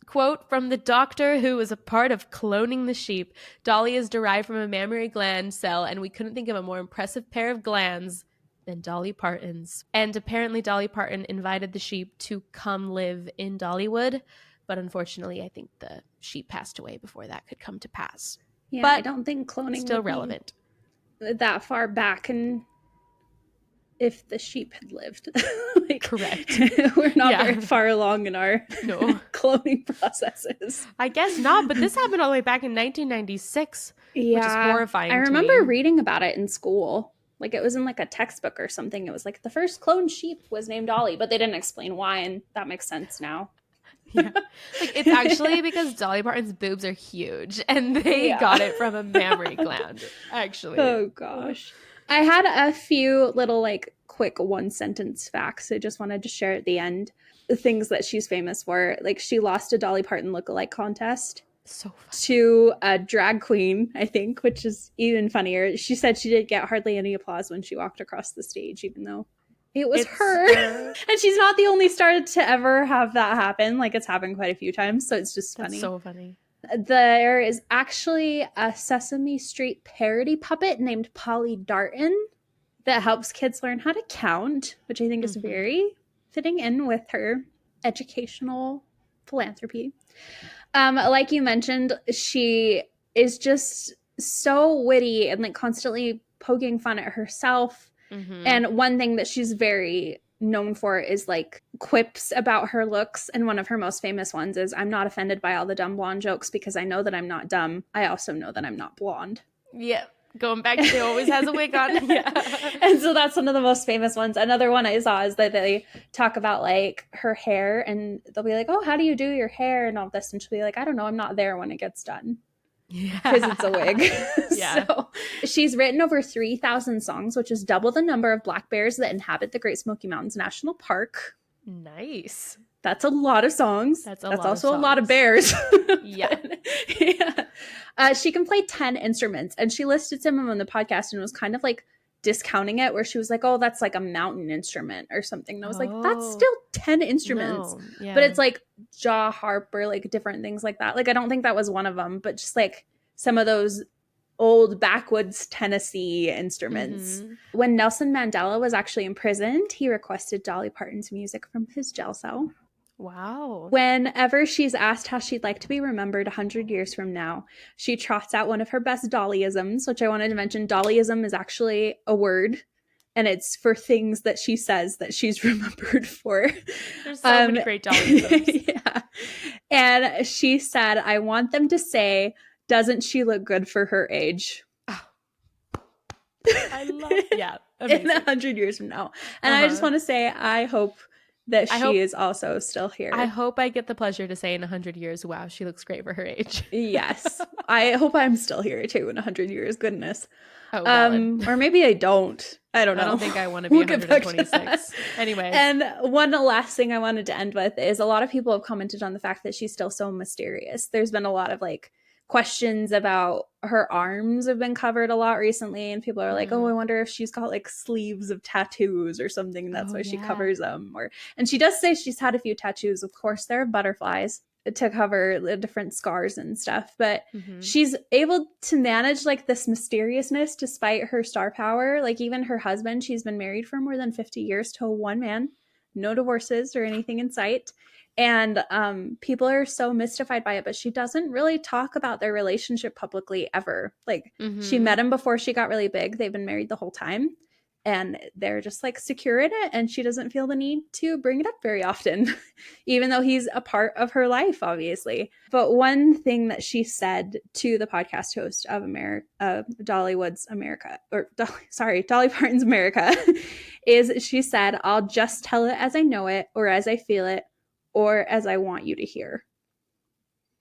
Quote from the doctor who was a part of cloning the sheep: Dolly is derived from a mammary gland cell, and we couldn't think of a more impressive pair of glands than Dolly Parton's. And apparently Dolly Parton invited the sheep to come live in Dollywood, but unfortunately I think the sheep passed away before that could come to pass. Yeah, but I don't think cloning still would relevant that far back, and if the sheep had lived. Like, correct. We're not very far along in our cloning processes. I guess not, but this happened all the way back in 1996, which is horrifying. I remember reading about it in school. Like, it was in like a textbook or something. It was like the first cloned sheep was named Dolly, but they didn't explain why, and that makes sense now. Yeah, like, it's actually because Dolly Parton's boobs are huge, and they got it from a mammary gland, actually. Oh gosh. I had a few little like quick one sentence facts I just wanted to share at the end. The things that she's famous for. Like, she lost a Dolly Parton lookalike contest. So funny. To a drag queen, I think, which is even funnier. She said she didn't get hardly any applause when she walked across the stage, even though it was her. And she's not the only star to ever have that happen. Like, it's happened quite a few times, so it's just funny. That's so funny. There is actually a Sesame Street parody puppet named Polly Darton that helps kids learn how to count, which I think is very fitting in with her educational philanthropy. Like you mentioned, she is just so witty and like constantly poking fun at herself. And one thing that she's very known for is like quips about her looks. And one of her most famous ones is, "I'm not offended by all the dumb blonde jokes because I know that I'm not dumb. I also know that I'm not blonde." Yeah. Going back to she always has a wig on. Yeah. And so that's one of the most famous ones. Another one I saw is that they talk about like her hair, and they'll be like, "Oh, how do you do your hair?" and all this. And she'll be like, "I don't know. I'm not there when it gets done." Because it's a wig. Yeah. So she's written over 3,000 songs, which is double the number of black bears that inhabit the Great Smoky Mountains National Park. Nice. That's a lot of songs. That's also a lot of bears. Yeah. Yeah. She can play 10 instruments, and she listed some of them on the podcast and was kind of like discounting it, where she was like, "Oh, that's like a mountain instrument or something." And I was like, that's still 10 instruments. No. Yeah. But it's like jaw harp or like different things like that. Like, I don't think that was one of them, but just like some of those old backwoods Tennessee instruments. When Nelson Mandela was actually imprisoned, he requested Dolly Parton's music from his jail cell. Wow. Whenever she's asked how she'd like to be remembered 100 years from now, she trots out one of her best Dollyisms, which I wanted to mention. Dollyism is actually a word, and it's for things that she says that she's remembered for. There's so many great Dollyisms. Yeah. And she said, "I want them to say, 'Doesn't she look good for her age?'" Oh. I love it. Yeah. Amazing. In 100 years from now. And I just want to say, I hope that she is also still here. I hope I get the pleasure to say in 100 years, wow, she looks great for her age. Yes. I hope I'm still here too in 100 years. Goodness. Oh, valid. Or maybe I don't. I don't know. I don't think I want to be 126. Anyway. And one last thing I wanted to end with is a lot of people have commented on the fact that she's still so mysterious. There's been a lot of like questions about her arms have been covered a lot recently, and people are like, "Oh, I wonder if she's got like sleeves of tattoos or something. That's why she covers them." And she does say she's had a few tattoos. Of course, there are butterflies to cover the different scars and stuff, but she's able to manage like this mysteriousness despite her star power. Like even her husband, she's been married for more than 50 years to one man, no divorces or anything in sight. And people are so mystified by it, but she doesn't really talk about their relationship publicly ever. Like she met him before she got really big. They've been married the whole time, and they're just like secure in it. And she doesn't feel the need to bring it up very often, even though he's a part of her life, obviously. But one thing that she said to the podcast host of Dollywood's America, or Dolly Parton's America, is she said, "I'll just tell it as I know it, or as I feel it, or as I want you to hear."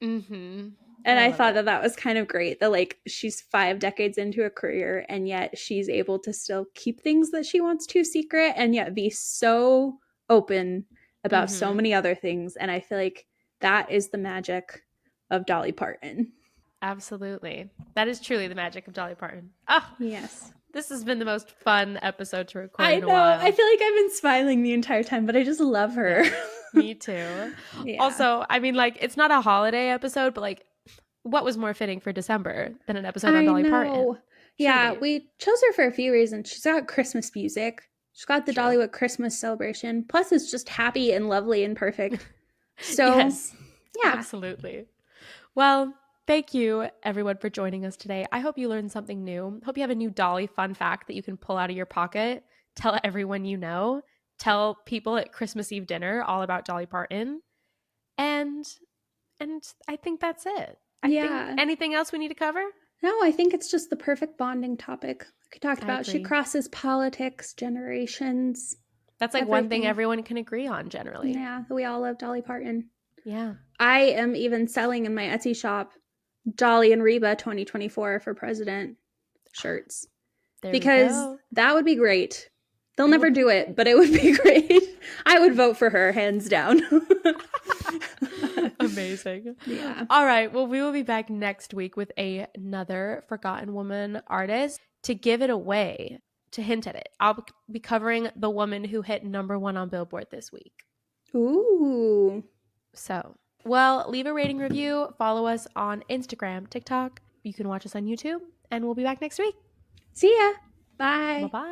And I thought that was kind of great, that like she's 5 decades into a career, and yet she's able to still keep things that she wants to secret and yet be so open about so many other things. And I feel like that is the magic of Dolly Parton. Absolutely. That is truly the magic of Dolly Parton. Oh, yes. This has been the most fun episode to record in a while. I feel like I've been smiling the entire time, but I just love her. Me too. Yeah. Also, I mean, like, it's not a holiday episode, but like, what was more fitting for December than an episode on Dolly Parton? Yeah, we chose her for a few reasons. She's got Christmas music. She's got the Dollywood Christmas celebration. Plus, it's just happy and lovely and perfect. So, yes, yeah. Absolutely. Well, thank you, everyone, for joining us today. I hope you learned something new. Hope you have a new Dolly fun fact that you can pull out of your pocket, tell everyone you know, tell people at Christmas Eve dinner all about Dolly Parton. And I think that's it. I think anything else we need to cover? No, I think it's just the perfect bonding topic. Like we talked about, she crosses politics, generations. That's like one thing everyone can agree on generally. Yeah, we all love Dolly Parton. Yeah. I am even selling in my Etsy shop Dolly and Reba 2024 for president shirts. Because that would be great. They'll never do it, but it would be great. I would vote for her, hands down. Amazing. Yeah. All right. Well, we will be back next week with another Forgotten Woman artist to give it away, to hint at it. I'll be covering the woman who hit #1 on Billboard this week. Ooh. So Well, leave a rating review. Follow us on Instagram, TikTok. You can watch us on YouTube, and we'll be back next week. See ya. Bye. Bye-bye.